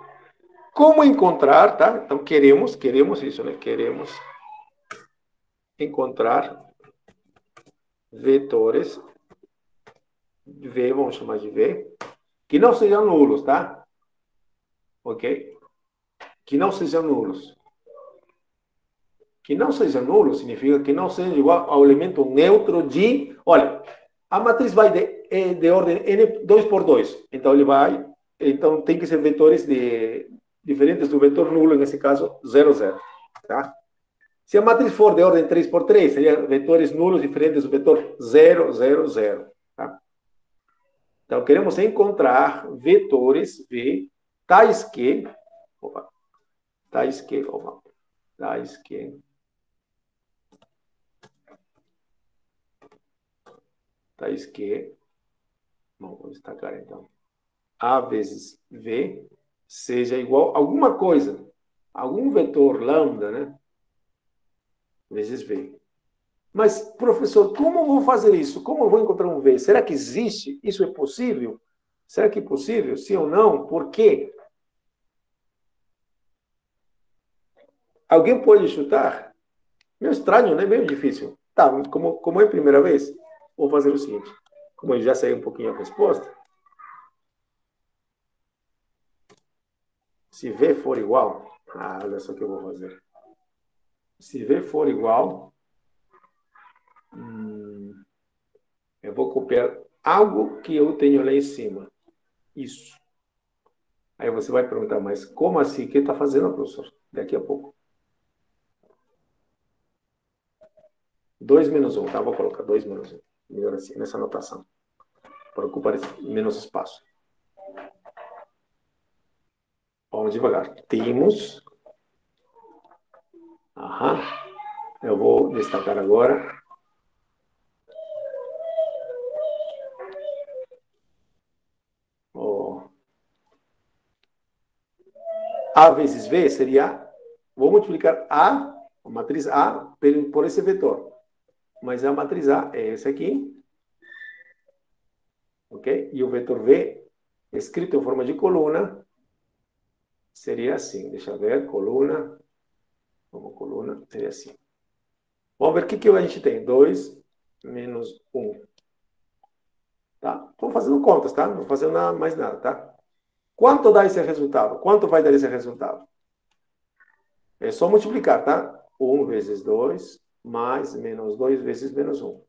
Como encontrar, tá? Então, queremos isso, né? Queremos encontrar vetores V, vamos chamar de V, que não sejam nulos, tá? Ok? Que não sejam nulos. Que não seja nulo significa que não seja igual ao elemento neutro de... Olha, a matriz vai de ordem n 2 por 2. Então, então, tem que ser vetores diferentes do vetor nulo, nesse caso, 0, 0. Tá? Se a matriz for de ordem 3 por 3, seria vetores nulos diferentes do vetor 0, 0, 0. Tá? Então, queremos encontrar vetores V tais que... Opa, tais que... Opa, tais que... tais que... Vamos destacar, então. A vezes V seja igual a alguma coisa. algum vetor lambda, né? Vezes V. Mas, professor, como eu vou fazer isso? Como eu vou encontrar um V? Será que existe? Isso é possível? Será que é possível? Sim ou não? Por quê? Alguém pode chutar? Meio estranho, né? Meio difícil. Tá, como é a primeira vez, vou fazer o seguinte. Como eu já sei um pouquinho a resposta, se V for igual, olha só o que eu vou fazer. Se V for igual, eu vou copiar algo que eu tenho lá em cima. Isso. Aí você vai perguntar, mas como assim? O que está fazendo, professor? Daqui a pouco. 2 menos 1, tá? Vou colocar 2 menos 1. Melhor assim, nessa anotação. Para ocupar menos espaço. Vamos devagar. Temos. Aham. Eu vou destacar agora. A vezes V seria. Vou multiplicar A matriz A por esse vetor. Mas a matriz A é esse aqui. Ok? E o vetor V, escrito em forma de coluna, seria assim. Deixa eu ver. Coluna. Como coluna, seria assim. Vamos ver o que a gente tem. 2 menos 1. Tá? Estou fazendo contas, tá? Não vou fazer mais nada, tá? Quanto dá esse resultado? Quanto vai dar esse resultado? É só multiplicar, tá? 1 vezes 2 mais menos 2 vezes menos 1.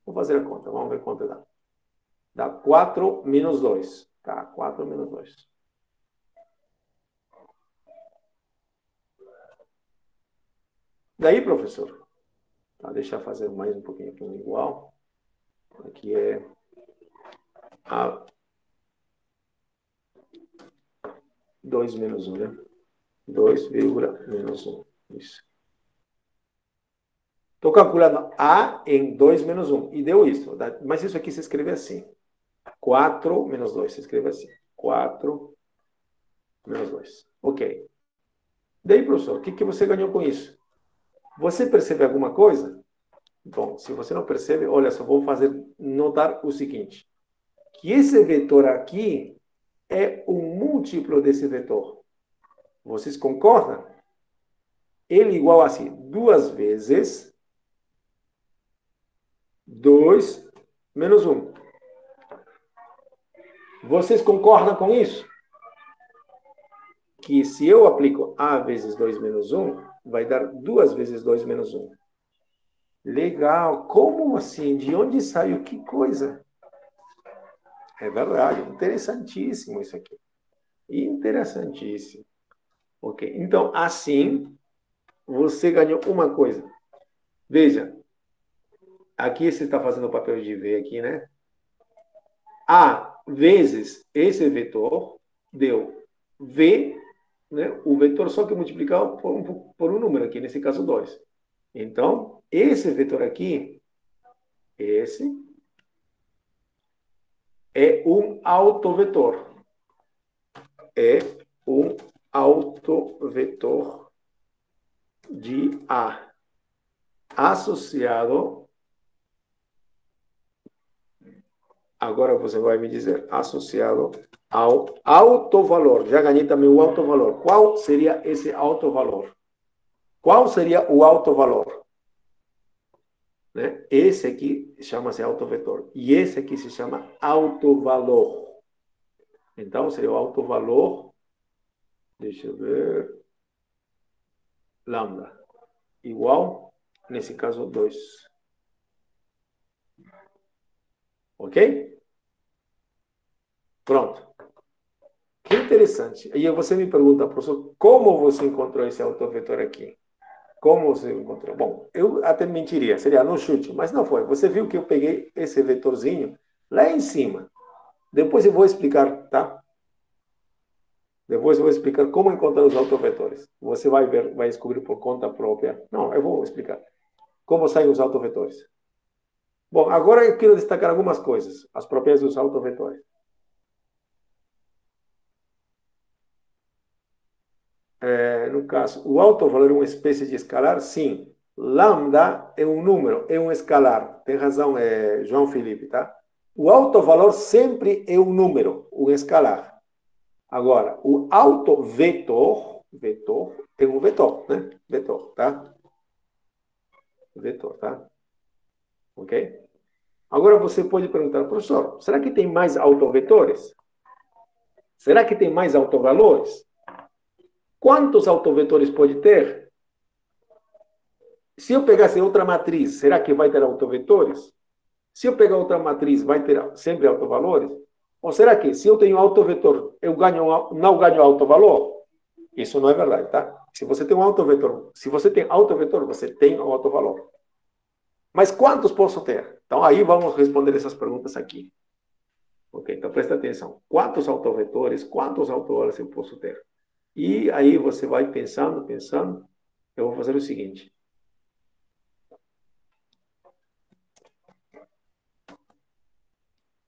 Vou fazer a conta. Vamos ver quanto dá. Dá 4 menos 2. Tá? 4 menos 2. Daí, professor? Tá, deixa eu fazer mais um pouquinho aqui igual. Aqui é a 2 menos 1, né? 2, menos 1. Isso. Estou calculando A em 2 menos 1. E deu isso. Mas isso aqui se escreve assim. 4 menos 2. Se escreve assim. 4 menos 2. Ok. Daí, professor, o que você ganhou com isso? Você percebe alguma coisa? Bom, se você não percebe, olha só, vou fazer notar o seguinte. Que esse vetor aqui é um múltiplo desse vetor. Vocês concordam? Ele é igual a assim, 2 vezes 2 menos 1. Vocês concordam com isso? Que se eu aplico A vezes 2 menos 1, vai dar 2 vezes 2 menos 1. Legal. Como assim? De onde saiu? Que coisa? É verdade. Interessantíssimo isso aqui. Interessantíssimo. Ok. Então, assim, você ganhou uma coisa. Veja, aqui você está fazendo o papel de V aqui, né? A vezes esse vetor deu V, né? O vetor só que multiplicado por um número aqui, nesse caso 2. Então, esse vetor aqui, esse, é um autovetor. É um autovetor de A associado. Agora você vai me dizer, associado ao autovalor. Já ganhei também o autovalor. Qual seria esse autovalor? Qual seria o autovalor? Né? Esse aqui chama-se autovetor. E esse aqui se chama autovalor. Então, seria o autovalor. Deixa eu ver. Lambda. Igual, nesse caso, 2. Ok? Pronto. Que interessante. E você me pergunta, professor, como você encontrou esse autovetor aqui? Como você encontrou? Bom, eu até mentiria, seria no chute, mas não foi. Você viu que eu peguei esse vetorzinho lá em cima. Depois eu vou explicar, tá? Depois eu vou explicar como encontrar os autovetores. Você vai ver, vai descobrir por conta própria. Não, eu vou explicar como saem os autovetores. Bom, agora eu quero destacar algumas coisas, as propriedades dos autovetores. no caso, o autovalor é uma espécie de escalar? Sim. Lambda é um número, é um escalar. Tem razão, João Felipe, tá? O autovalor sempre é um número, um escalar. Agora, o autovetor, vetor, é um vetor, né? Vetor, tá? Vetor, tá? Ok? Agora você pode perguntar, professor, será que tem mais autovetores? Será que tem mais autovalores? Quantos autovetores pode ter? Se eu pegasse outra matriz, será que vai ter autovetores? Se eu pegar outra matriz, vai ter sempre autovalores? Ou será que, se eu tenho autovetor, eu não ganho autovalor? Isso não é verdade, tá? Se você tem um autovetor, se você tem autovetor, você tem um autovalor. Mas quantos posso ter? Então, aí vamos responder essas perguntas aqui. Ok, então presta atenção. Quantos autovetores, quantos autovalores eu posso ter? E aí você vai pensando, pensando. Eu vou fazer o seguinte.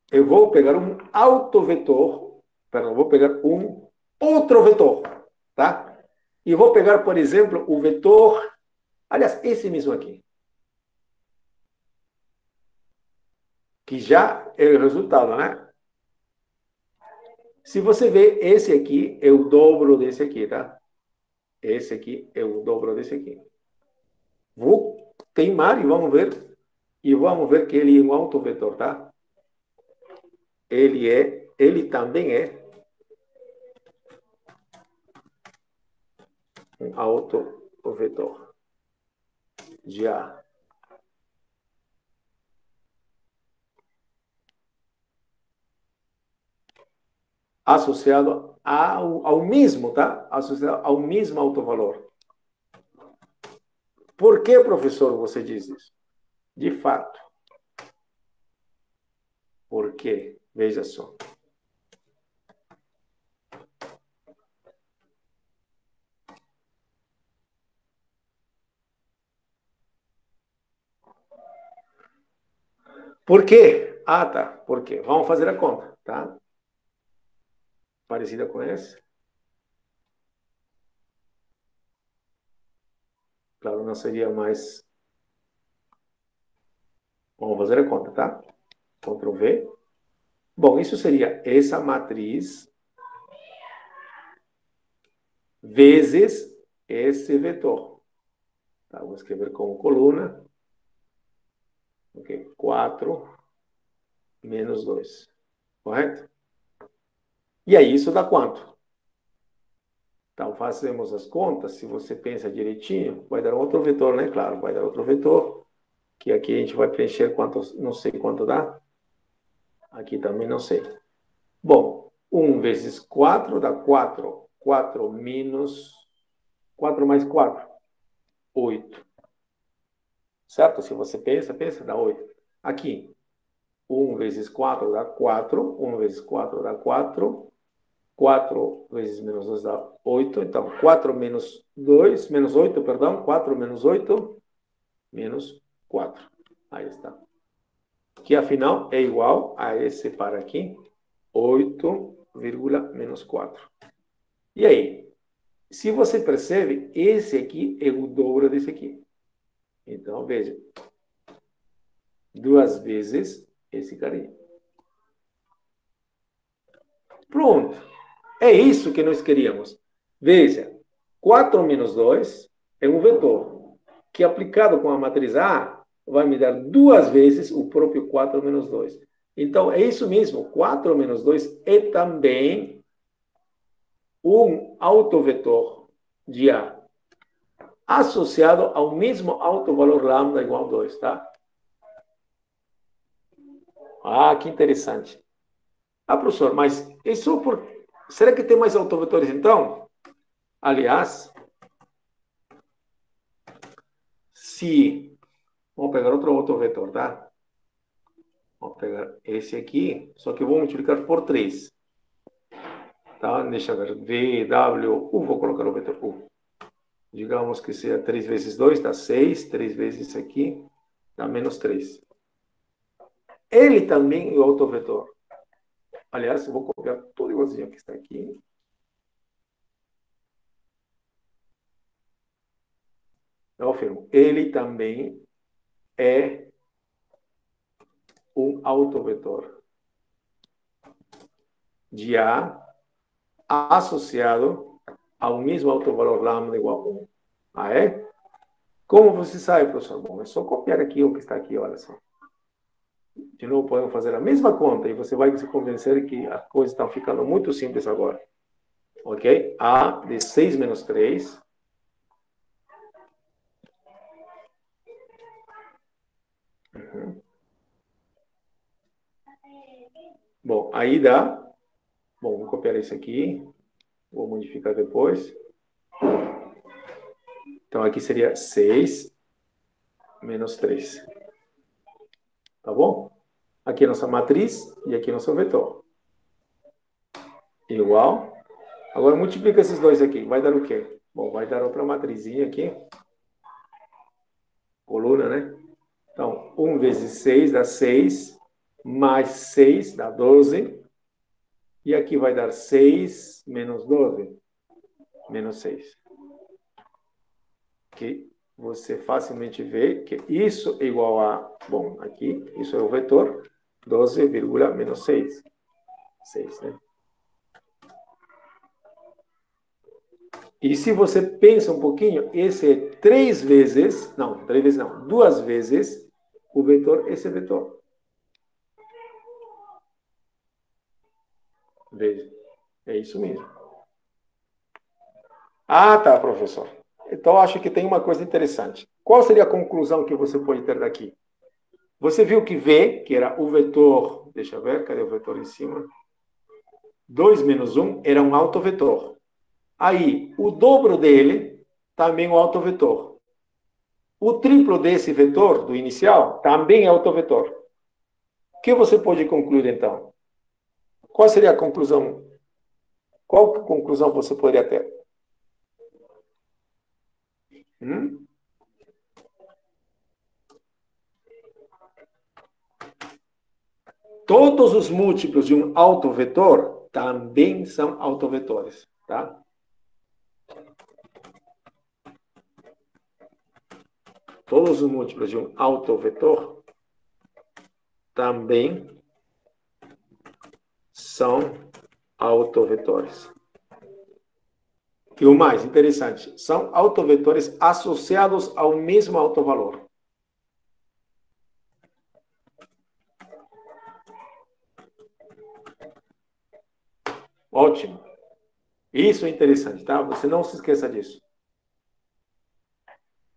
Eu vou pegar um autovetor, perdão, vou pegar um outro vetor, tá? E vou pegar, por exemplo, o vetor, aliás, esse mesmo aqui, que já é o resultado, né? Se você ver, esse aqui é o dobro desse aqui, tá? Esse aqui é o dobro desse aqui. Vou teimar e vamos ver que ele é um autovetor, tá? Ele também é um autovetor de A. Associado ao mesmo, tá? Associado ao mesmo autovalor. Por que, professor, você diz isso? De fato. Por quê? Veja só. Por quê? Ah, tá. Por quê? Vamos fazer a conta, tá? Parecida com essa. Claro, não seria mais. Vamos fazer a conta, tá? Ctrl V. Bom, isso seria essa matriz vezes esse vetor. Tá, vou escrever como coluna. Ok, 4 menos 2. Correto? E aí, isso dá quanto? Então, fazemos as contas. Se você pensa direitinho, vai dar outro vetor, né? Claro, vai dar outro vetor. Que aqui a gente vai preencher quantos, não sei quanto dá. Aqui também não sei. Bom, 1 vezes 4 dá 4. 4 menos 4 mais 4, 8. Certo? Se você pensa, dá 8. Aqui, 1 vezes 4 dá 4. 1 vezes 4 dá 4. 4 vezes menos 2 dá 8. Então, 4 menos 2, menos 8, perdão. 4 menos 8, menos 4. Aí está. Que afinal é igual a esse par aqui, 8, menos 4. E aí? Se você percebe, esse aqui é o dobro desse aqui. Então, veja. 2 vezes esse carinha. Pronto. É isso que nós queríamos. Veja, 4 menos 2 é um vetor que, aplicado com a matriz A, vai me dar 2 vezes o próprio 4 menos 2. Então, é isso mesmo. 4 menos 2 é também um autovetor de A, associado ao mesmo autovalor lambda igual a 2, tá? Ah, que interessante. Ah, professor, mas isso por... Será que tem mais autovetores então? Aliás, se... Vamos pegar outro autovetor, tá? Vamos pegar esse aqui, só que eu vou multiplicar por 3. Tá? Deixa eu ver. V, W, U, vou colocar o vetor U. Digamos que seja 3 vezes 2, dá 6. 3 vezes isso aqui, dá menos 3. Ele também é o autovetor. Aliás, eu vou copiar tudo igualzinho que está aqui. eu afirmo, ele também é um autovetor de A associado ao mesmo autovalor lambda igual a 1. Ah, é? Como você sabe, professor? Bom, é só copiar aqui o que está aqui, olha só. De novo, podemos fazer a mesma conta e você vai se convencer que as coisas estão ficando muito simples agora. Ok? A de 6 menos 3. Uhum. Bom, aí dá. Bom, vou copiar isso aqui. Vou modificar depois. Então, aqui seria 6 menos 3. Tá bom? Aqui é nossa matriz e aqui é nosso vetor. Igual. Agora, multiplica esses dois aqui. Vai dar o quê? Bom, vai dar outra matrizinha aqui. Coluna, né? Então, 1 vezes 6 dá 6. Mais 6 dá 12. E aqui vai dar 6 menos 12. Menos 6. Que você facilmente vê que isso é igual a... Bom, aqui, isso é o vetor. 12, menos 6. 6, né? E se você pensa um pouquinho, esse é 3 vezes... Não, 3 vezes não. 2 vezes o vetor, esse vetor. Veja. É isso mesmo. Ah, tá, professor. Então, acho que tem uma coisa interessante. Qual seria a conclusão que você pode ter daqui? Você viu que V, que era o vetor... Deixa eu ver, cadê o vetor em cima? 2 menos 1 era um autovetor. Aí, o dobro dele, também um autovetor. O triplo desse vetor, do inicial, também é autovetor. O que você pode concluir, então? Qual seria a conclusão? Qual conclusão você poderia ter? Hum? Todos os múltiplos de um autovetor também são autovetores, tá? Todos os múltiplos de um autovetor também são autovetores. E o mais interessante, são autovetores associados ao mesmo autovalor. Ótimo. Isso é interessante, tá? Você não se esqueça disso.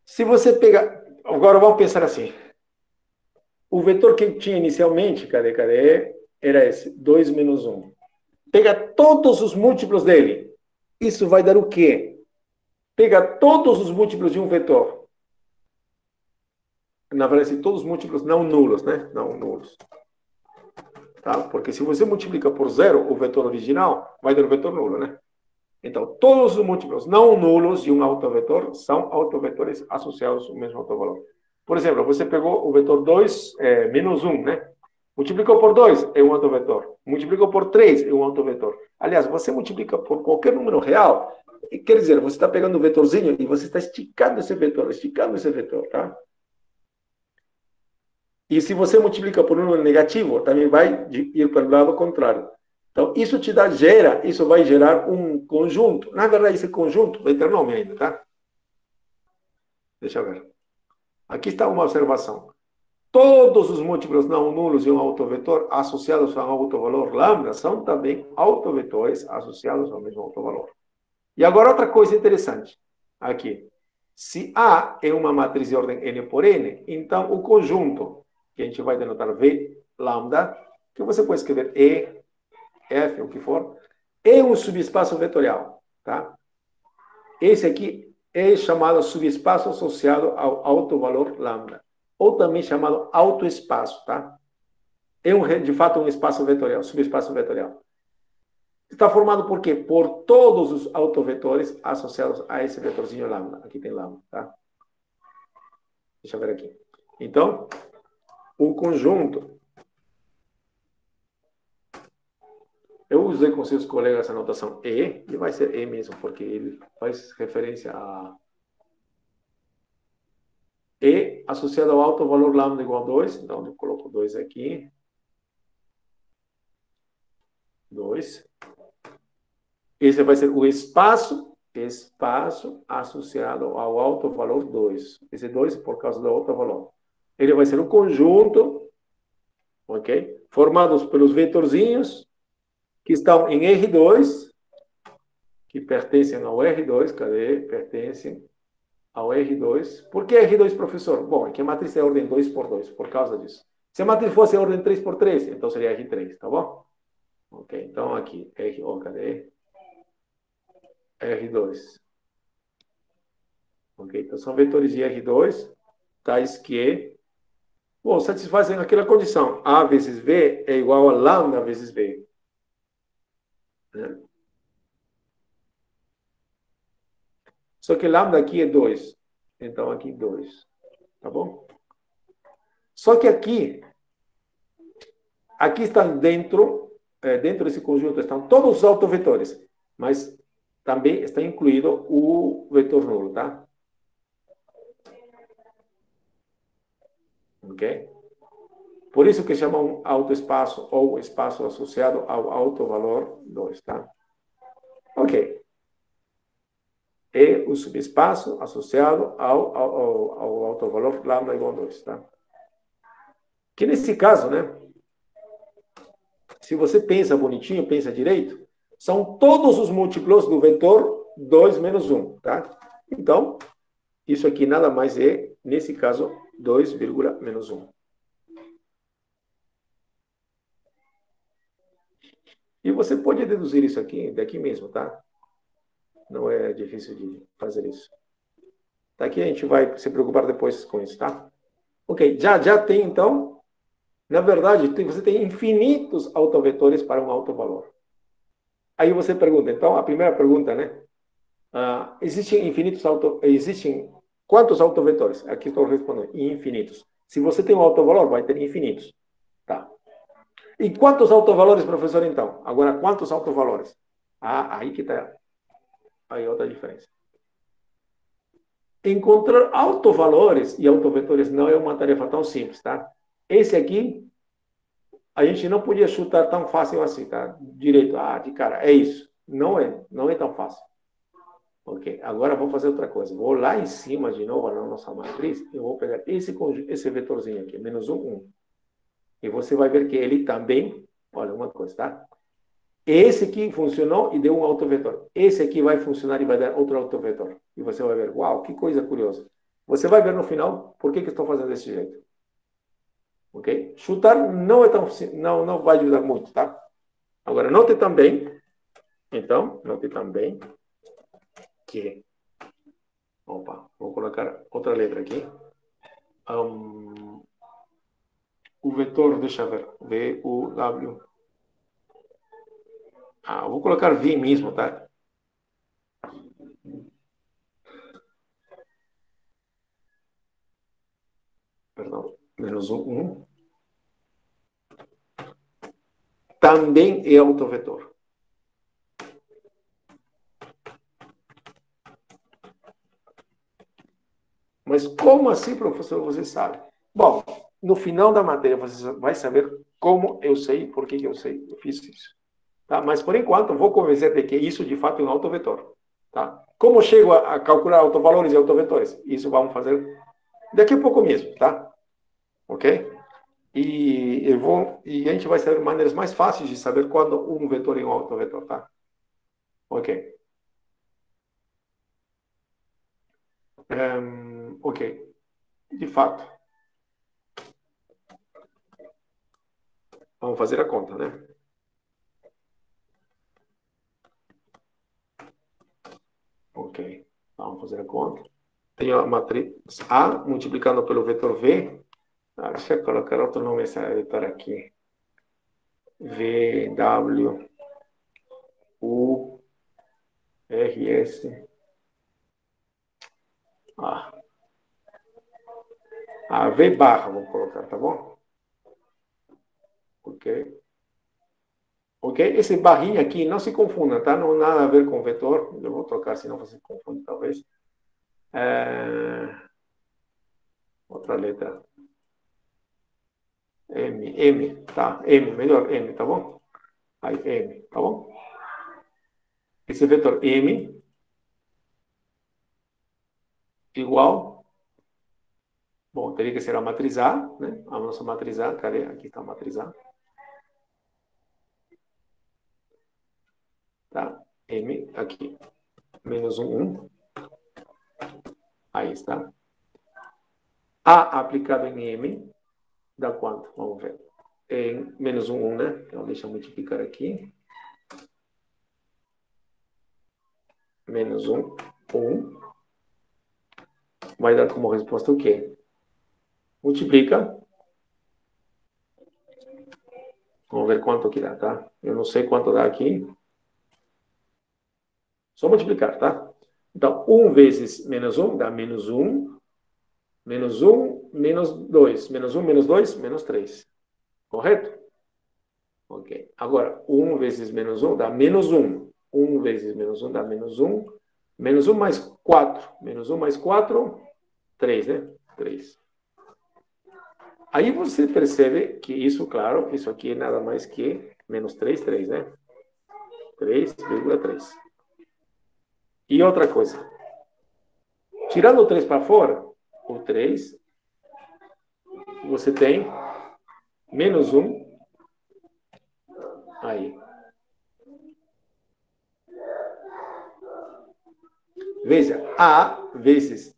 Se você pegar... Agora vamos pensar assim. O vetor que tinha inicialmente, cadê? Era esse, 2 menos 1. Pega todos os múltiplos dele. Isso vai dar o quê? Pega todos os múltiplos de um vetor. Na verdade, todos os múltiplos não nulos, né? Não nulos. Tá? Porque se você multiplica por zero o vetor original, vai dar o vetor nulo, né? Então, todos os múltiplos não nulos de um autovetor são autovetores associados ao mesmo autovalor. Por exemplo, você pegou o vetor 2 menos 1, né? Multiplicou por 2 é um autovetor. Multiplicou por 3 é um autovetor. Aliás, você multiplica por qualquer número real, quer dizer, você está pegando o vetorzinho e você está esticando esse vetor, tá? E se você multiplica por um número negativo, também vai ir para o lado contrário. Então, isso vai gerar um conjunto. Na verdade, esse conjunto vai ter nome ainda, tá? Deixa eu ver. Aqui está uma observação. Todos os múltiplos não nulos de um autovetor associados a um autovalor lambda são também autovetores associados ao mesmo autovalor. E agora outra coisa interessante. Aqui. Se A é uma matriz de ordem n por n, então o conjunto, que a gente vai denotar V lambda, que você pode escrever E, F, o que for, é um subespaço vetorial, tá? Esse aqui é chamado subespaço associado ao autovalor lambda, ou também chamado autoespaço, tá? É, de fato, um espaço vetorial, subespaço vetorial. Está formado por quê? Por todos os autovetores associados a esse vetorzinho lambda. Aqui tem lambda, tá? Deixa eu ver aqui. Então, o conjunto... Eu usei com seus colegas a notação E, e vai ser E mesmo, porque ele faz referência a associado ao alto valor lambda igual a 2, então eu coloco 2 aqui. 2. Esse vai ser o espaço associado ao alto valor 2. Esse 2 por causa do alto valor. Ele vai ser o conjunto, ok? Formados pelos vetorzinhos que estão em R2, que pertencem ao R2, cadê? Pertencem ao R2. Por que R2, professor? Bom, é que a matriz é ordem 2 por 2, por causa disso. Se a matriz fosse ordem 3 por 3, então seria R3, tá bom? Ok, então aqui, cadê? R2. Ok, então são vetores de R2, tais que, bom, satisfazem aquela condição. A vezes V é igual a lambda vezes V. Né? Só que lambda aqui é 2. Então aqui 2. Tá bom? Só que aqui estão dentro desse conjunto estão todos os autovetores, mas também está incluído o vetor nulo, tá? Ok? Por isso que chamam autoespaço ou espaço associado ao autovalor 2, tá? Ok. É o subespaço associado ao autovalor lambda igual a 2, tá? Que nesse caso, né? Se você pensa bonitinho, pensa direito, são todos os múltiplos do vetor 2 menos 1, tá? Então, isso aqui nada mais é, nesse caso, 2, menos 1. E você pode deduzir isso aqui, daqui mesmo, tá? Não é difícil de fazer isso. Daqui a gente vai se preocupar depois com isso, tá? Ok, já tem, então, na verdade, você tem infinitos autovetores para um autovalor. Aí você pergunta, então, a primeira pergunta, né? Existem quantos autovetores? Aqui estou respondendo, infinitos. Se você tem um autovalor, vai ter infinitos. Tá. E quantos autovalores, professor, então? Agora, quantos autovalores? Aí que está aí outra diferença. Encontrar autovalores e autovetores não é uma tarefa tão simples, tá? Esse aqui, a gente não podia chutar tão fácil assim, tá? Direito, de cara, é isso. Não é tão fácil. Ok, agora vou fazer outra coisa. Vou lá em cima de novo na nossa matriz, eu vou pegar esse vetorzinho aqui, menos 1, 1. E você vai ver que ele também, olha uma coisa, tá? Esse aqui funcionou e deu um autovetor. Esse aqui vai funcionar e vai dar outro autovetor. E você vai ver, uau, que coisa curiosa. Você vai ver no final por que estou fazendo desse jeito. Ok? Chutar não é tão, não vai ajudar muito, tá? Agora, note também, que, vou colocar outra letra aqui. O vetor, deixa eu ver, V, U, W. Vou colocar V mesmo, tá? Perdão, menos 1, 1. Também é autovetor. Mas como assim, professor, você sabe? Bom, no final da matéria você vai saber como eu sei, por que eu sei, eu fiz isso. Tá? Mas, por enquanto, vou convencer de que isso, de fato, é um autovetor. Tá? Como chego a calcular autovalores e autovetores? Isso vamos fazer daqui a pouco mesmo, tá? Ok? E a gente vai saber maneiras mais fáceis de saber quando um vetor é um autovetor, tá? Ok. Ok. De fato. Vamos fazer a conta, né? Ok. Vamos fazer a conta. Tenho a matriz A multiplicando pelo vetor V. Deixa eu colocar outro nome nessa vetor aqui. V, W, U, R, S. V barra, vou colocar, tá bom? Ok. Ok? Esse barrinho aqui, não se confunda, tá? Não tem nada a ver com vetor. Eu vou trocar, senão você confunde, talvez. Outra letra. M, tá? M, melhor M, tá bom? Aí, M, tá bom? Esse vetor M igual, bom, teria que ser a matriz A, né? A nossa matriz A, cadê? Aqui está a matriz A. Tá? M, aqui. Menos 1. Aí está. A aplicado em M dá quanto? Vamos ver. Em menos 1, né? Então, deixa eu multiplicar aqui. Menos 1. Vai dar como resposta o quê? Multiplica. Vamos ver quanto que dá, tá? Eu não sei quanto dá aqui. Só multiplicar, tá? Então, 1 vezes menos 1 dá menos 1. Menos 1, menos 2. Menos 1, menos 2, menos 3. Correto? Ok. Agora, 1 vezes menos 1 dá menos 1. 1 vezes menos 1 dá menos 1. Menos 1 mais 4. Menos 1 mais 4, 3, né? 3. Aí você percebe que isso, claro, isso aqui é nada mais que menos 3, 3, né? 3,3. E outra coisa. Tirando o 3 para fora, o 3, você tem menos 1 aí. Veja, A vezes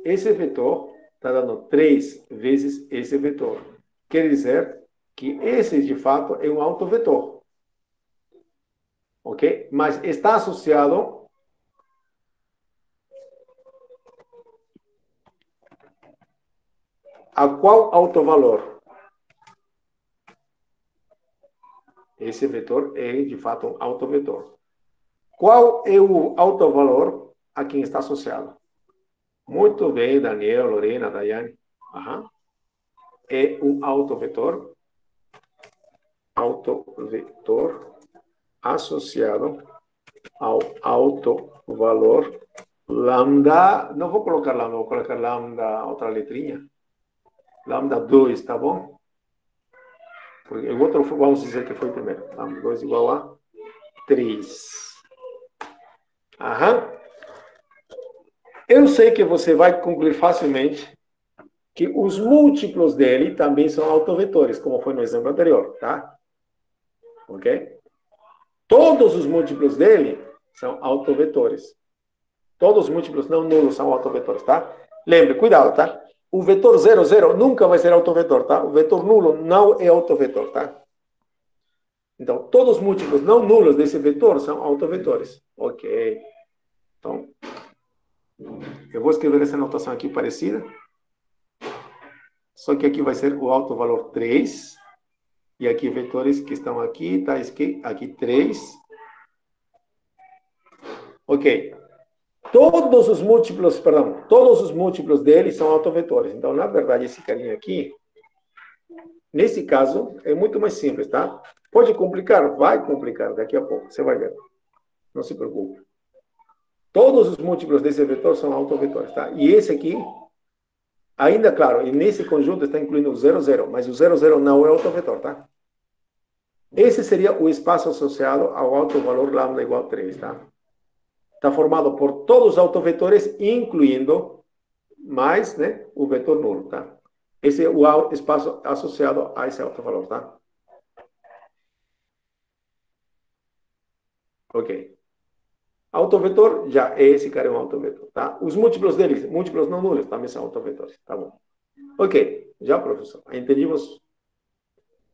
esse vetor está dando 3 vezes esse vetor. Quer dizer que esse, de fato, é um autovetor. Ok? Mas está associado a qual autovalor? Esse vetor é, de fato, um autovetor. Qual é o autovalor a quem está associado? Muito bem, Daniel, Lorena, Daiane. Uhum. É um autovetor associado ao autovalor lambda, não vou colocar lambda, vou colocar lambda, outra letrinha, lambda 2, tá bom? Porque o outro, vamos dizer que foi o primeiro, lambda 2 igual a 3. Aham. Eu sei que você vai concluir facilmente que os múltiplos dele também são autovetores, como foi no exemplo anterior, tá? Ok? Todos os múltiplos dele são autovetores. Todos os múltiplos não nulos são autovetores, tá? Lembre, cuidado, tá? O vetor 0, 0 nunca vai ser autovetor, tá? O vetor nulo não é autovetor, tá? Então, todos os múltiplos não nulos desse vetor são autovetores. Ok. Então, eu vou escrever essa notação aqui parecida. Só que aqui vai ser o autovalor 3. E aqui vetores que estão aqui, tá aqui 3. Ok. Todos os múltiplos dele são autovetores. Então, na verdade, esse carinha aqui, nesse caso, é muito mais simples, tá? Pode complicar? Vai complicar daqui a pouco, você vai ver. Não se preocupe. Todos os múltiplos desse vetor são autovetores, tá? E esse aqui, ainda claro, e nesse conjunto está incluindo o 0, 0, mas o 0, 0 não é autovetor, tá? Esse seria o espaço associado ao autovalor lambda igual a 3, tá? Está formado por todos os autovetores, incluindo mais, né, o vetor nulo, tá? Esse é o espaço associado a esse autovalor, tá? Ok. Autovetor, já esse cara é um autovetor, tá? Os múltiplos deles, múltiplos não nulos, também são autovetores, tá bom? Ok, já, professor, entendimos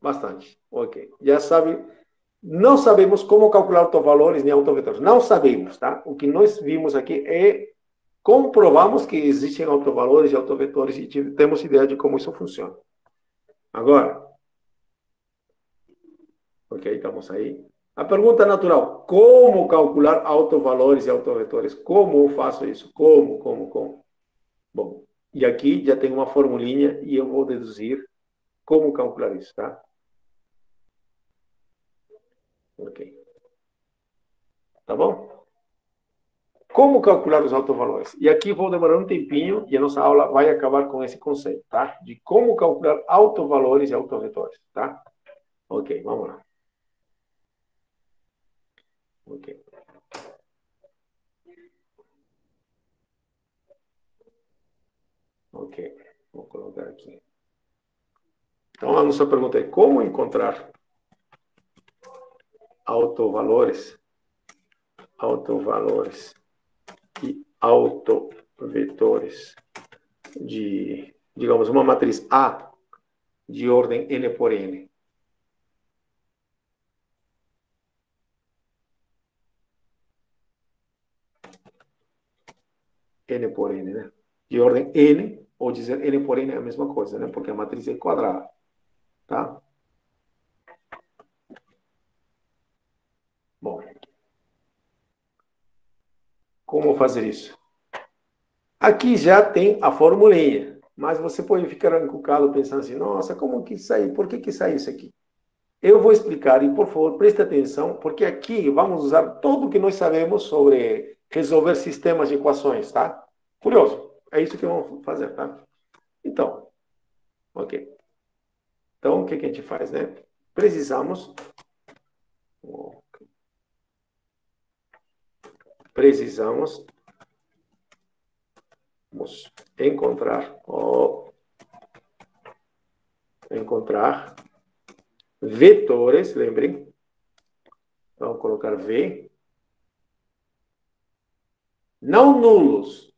bastante. Ok, já sabe, não sabemos como calcular autovalores nem autovetores, não sabemos, tá? O que nós vimos aqui é comprovamos que existem autovalores e autovetores e temos ideia de como isso funciona. Agora, ok, estamos aí. A pergunta natural, como calcular autovalores e autovetores? Como eu faço isso? Como? Bom, e aqui já tem uma formulinha e eu vou deduzir como calcular isso, tá? Ok. Tá bom? como calcular os autovalores. E aqui vou demorar um tempinho e a nossa aula vai acabar com esse conceito, tá? De como calcular autovalores e autovetores, tá? Ok, vamos lá. Ok. Ok, vou colocar aqui. Então, a nossa pergunta é como encontrar autovalores e autovetores de, digamos, uma matriz A de ordem n por n. N por n, né? De ordem n, ou dizer n por n é a mesma coisa, né? Porque a matriz é quadrada, tá? Bom, como fazer isso? Aqui já tem a formulinha, mas você pode ficar encucado pensando assim, nossa, como que saiu? Por que saiu isso aqui? Eu vou explicar e, por favor, preste atenção, porque aqui vamos usar tudo o que nós sabemos sobre resolver sistemas de equações, tá? Curioso? É isso que vamos fazer, tá? Então, ok. Então, o que a gente faz, né? Precisamos encontrar vetores, lembrem? Vamos colocar V, não nulos,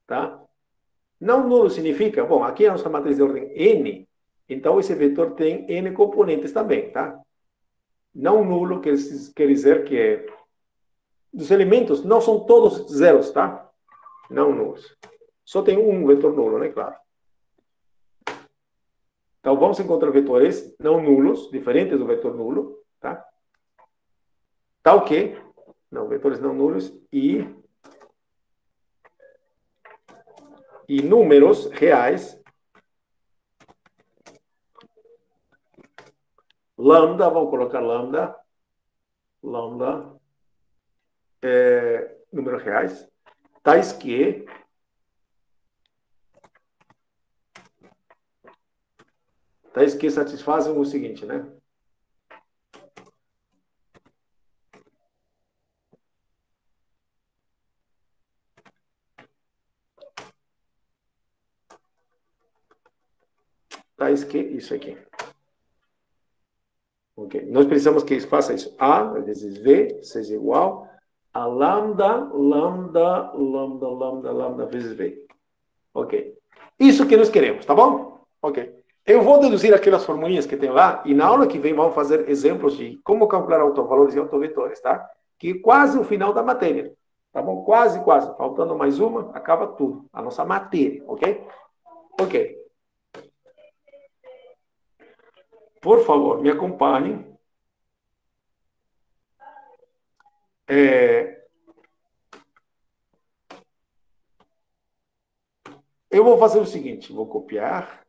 tá? Não nulo significa, bom, aqui é a nossa matriz de ordem N, então esse vetor tem N componentes também, tá? Não nulo quer dizer que os elementos não são todos zeros, tá? Não nulos. Só tem um vetor nulo, né? Claro. Então, vamos encontrar vetores não nulos, diferentes do vetor nulo, tá? Tal que, não, vetores não nulos e números reais, lambda, vamos colocar lambda, números reais, tais que satisfazem o seguinte, né? Tais que isso aqui. Ok? Nós precisamos que faça isso. A vezes V seja igual a lambda vezes V. Ok. Isso que nós queremos, tá bom? Ok. Eu vou deduzir aquelas formulinhas que tem lá e na aula que vem vamos fazer exemplos de como calcular autovalores e autovetores, tá? Que é quase o final da matéria. Tá bom? Quase, quase. Faltando mais uma, acaba tudo. A nossa matéria, ok? Ok. Por favor, me acompanhem. Eu vou fazer o seguinte, vou copiar,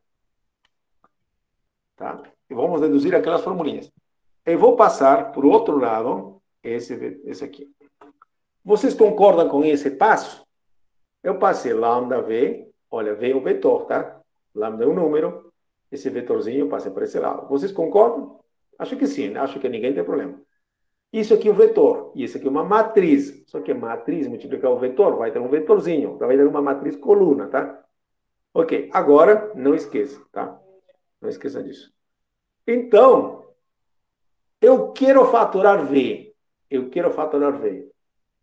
tá? E vamos deduzir aquelas formulinhas. Eu vou passar por outro lado esse aqui. Vocês concordam com esse passo? Eu passei lambda V, olha, V é um vetor, tá? Lambda é um número, esse vetorzinho eu passei por esse lado. Vocês concordam? Acho que sim, acho que ninguém tem problema. Isso aqui é um vetor, e isso aqui é uma matriz. Só que matriz multiplicar o vetor, vai ter um vetorzinho, vai ter uma matriz coluna, tá? Ok, agora não esqueça, tá? Não esqueça disso. Então, eu quero faturar V. Eu quero faturar V.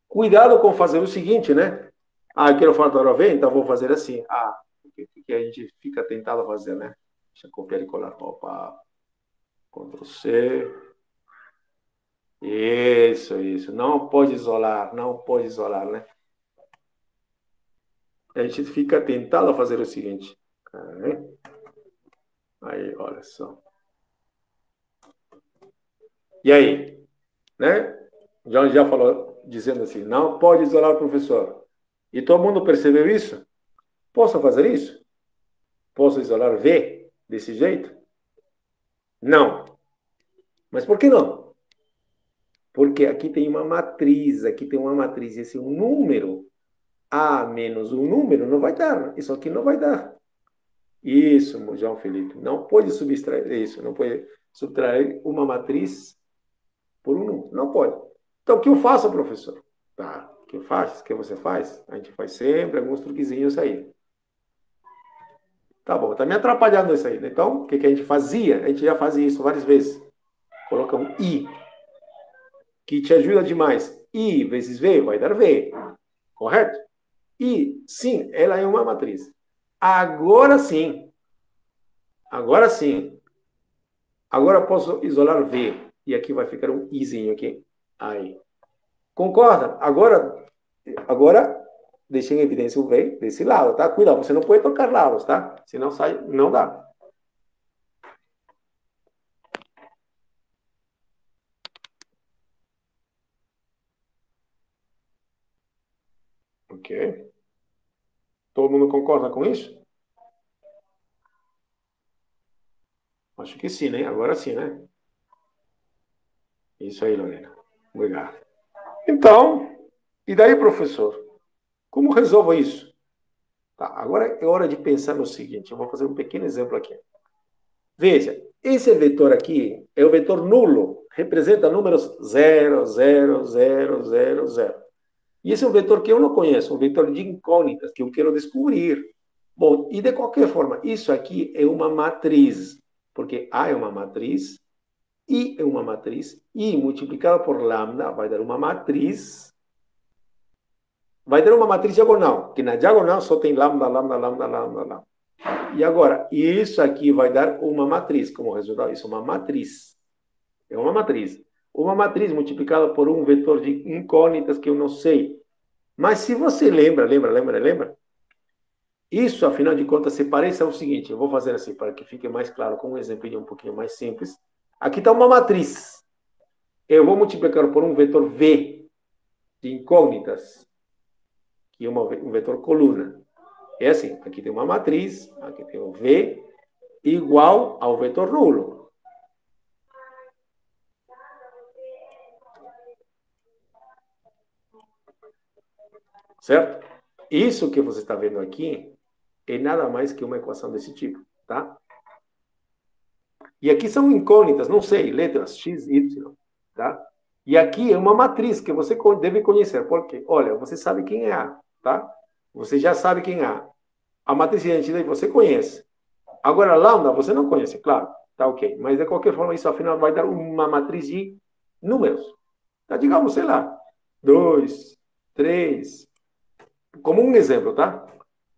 Cuidado com fazer o seguinte, né? Ah, eu quero faturar V, então vou fazer assim. Ah, o que a gente fica tentado fazer, né? Deixa eu copiar e colar. Opa, Ctrl C. Isso. Não pode isolar, né? A gente fica tentado a fazer o seguinte. Aí, olha só. E aí? Né? John já falou, dizendo assim, não pode isolar o professor. E todo mundo percebeu isso? Posso fazer isso? Posso isolar V desse jeito? Não. Mas por que não? Porque aqui tem uma matriz, aqui tem uma matriz. Esse é um número. A menos um número não vai dar. Isso aqui não vai dar. Isso, João Felipe. Não pode subtrair isso. Não pode subtrair uma matriz por um número. Não pode. Então, o que eu faço, professor? Tá. O que eu faço? O que você faz? A gente faz sempre alguns truquezinhos aí. Tá bom, tá me atrapalhando isso aí, né? Então, o que a gente fazia? A gente já fazia isso várias vezes. Coloca um i, que te ajuda demais. I vezes v vai dar v, correto? E, sim, ela é uma matriz. Agora sim, agora posso isolar v. E aqui vai ficar um izinho aqui. Aí. Concorda? Agora deixei em evidência o v desse lado, tá? Cuidado, você não pode tocar lados, tá? Senão sai, não dá. Ok? Todo mundo concorda com isso? Acho que sim, né? Agora sim, né? Isso aí, Lorena. Obrigado. Então, e daí, professor? Como resolvo isso? Tá, agora é hora de pensar no seguinte. Eu vou fazer um pequeno exemplo aqui. Veja, esse vetor aqui é o vetor nulo. Representa números 0, 0, 0, 0, 0. E esse é um vetor que eu não conheço, um vetor de incógnitas, que eu quero descobrir. Bom, e de qualquer forma, isso aqui é uma matriz, porque A é uma matriz, I é uma matriz, I multiplicado por lambda vai dar uma matriz diagonal, que na diagonal só tem lambda, lambda, lambda, lambda, lambda. E agora, isso aqui vai dar uma matriz, como resultado, isso é uma matriz. É uma matriz. Uma matriz multiplicada por um vetor de incógnitas que eu não sei. Mas se você lembra, isso, afinal de contas, se parece ao seguinte, eu vou fazer assim, para que fique mais claro, com um exemplo um pouquinho mais simples. Aqui está uma matriz. Eu vou multiplicar por um vetor V de incógnitas, que é um vetor coluna. É assim, aqui tem uma matriz, aqui tem o V igual ao vetor nulo. Certo? Isso que você está vendo aqui é nada mais que uma equação desse tipo, tá? E aqui são incógnitas, não sei, letras x, y, tá? E aqui é uma matriz que você deve conhecer, porque, olha, você sabe quem é A, tá? Você já sabe quem é A. A matriz de identidade você conhece. Agora, lambda você não conhece, claro, tá ok. Mas de qualquer forma, isso afinal vai dar uma matriz de números. Tá? Digamos, sei lá, 2, 3, como um exemplo, tá?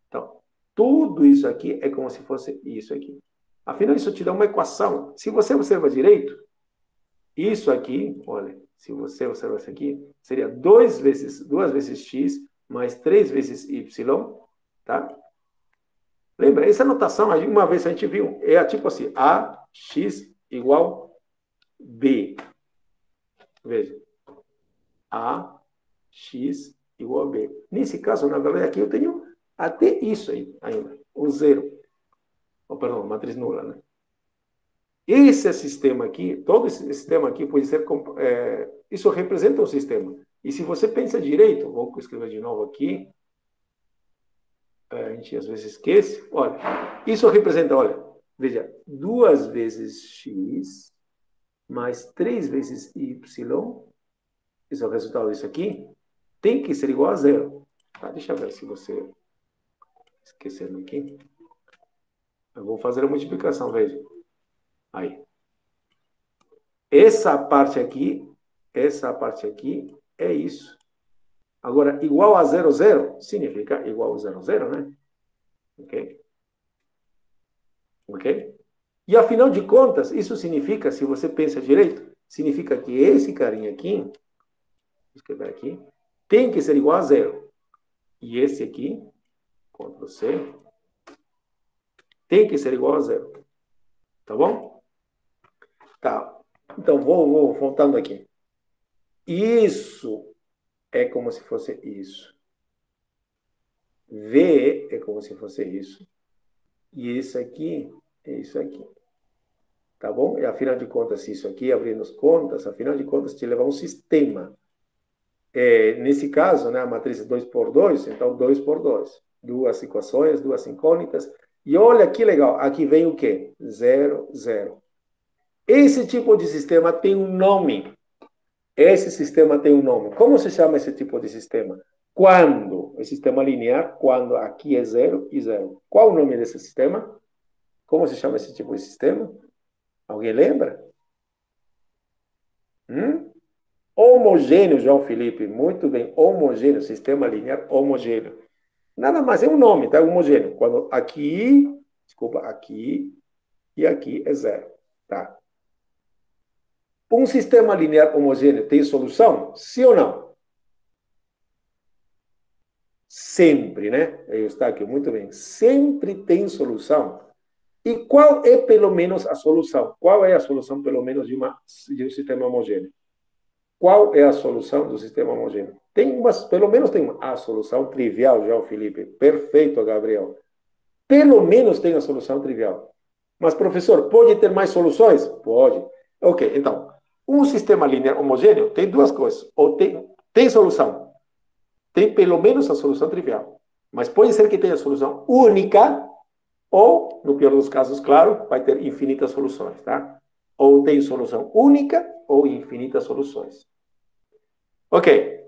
Então, tudo isso aqui é como se fosse isso aqui. Afinal, isso te dá uma equação. Se você observa direito, isso aqui, olha, se você observar isso aqui, seria 2 vezes x mais 3 vezes y, tá? Lembra, essa notação, uma vez a gente viu, é tipo assim, ax igual b. Veja, ax igual a b. Nesse caso, na verdade, aqui eu tenho até isso aí ainda, o zero. Oh, perdão, matriz nula, né? Esse sistema aqui, todo esse sistema aqui pode ser, isso representa um sistema. E se você pensa direito, vou escrever de novo aqui, a gente às vezes esquece, olha, isso representa, olha, veja, 2 vezes x mais 3 vezes y, esse é o resultado disso aqui, tem que ser igual a zero. Tá, deixa eu ver se você esquecendo aqui. Eu vou fazer a multiplicação, veja. Aí. Essa parte aqui é isso. Agora, igual a 0, 0, significa igual a 0, 0, né? Ok? Ok? E, afinal de contas, isso significa, se você pensa direito, significa que esse carinha aqui, vou escrever aqui, tem que ser igual a 0. E esse aqui, Ctrl C, tem que ser igual a 0. Tá bom? Tá. Então, vou voltando aqui. Isso é como se fosse isso. V é como se fosse isso. E isso aqui é isso aqui. tá bom? E afinal de contas, isso aqui, abrindo as contas, afinal de contas, te leva a um sistema. Nesse caso, né, a matriz é 2 por 2, então 2 por 2. Duas equações, duas incógnitas. E olha que legal, aqui vem o quê? 0, 0. Esse tipo de sistema tem um nome. Esse sistema tem um nome. Como se chama esse tipo de sistema? Quando? É sistema linear, quando aqui é 0 e 0. Qual o nome desse sistema? Como se chama esse tipo de sistema? Alguém lembra? Homogêneo, João Felipe. Muito bem. Homogêneo, sistema linear homogêneo. Nada mais, é um nome, tá? Homogêneo. Quando aqui, desculpa, aqui e aqui é 0. Tá? Um sistema linear homogêneo tem solução? Sim ou não? Sempre, né? Aí está aqui, muito bem. Sempre tem solução. E qual é, pelo menos, a solução? Qual é a solução, pelo menos, de um sistema homogêneo? Qual é a solução do sistema homogêneo? Pelo menos tem uma. A solução trivial, João Felipe. Perfeito, Gabriel. Pelo menos tem a solução trivial. Mas, professor, pode ter mais soluções? Pode. Ok, então, um sistema linear homogêneo tem duas coisas. Ou tem solução. Tem pelo menos a solução trivial. Mas pode ser que tenha solução única, ou, no pior dos casos, claro, vai ter infinitas soluções, tá? Ou tem solução única, ou infinitas soluções. Ok.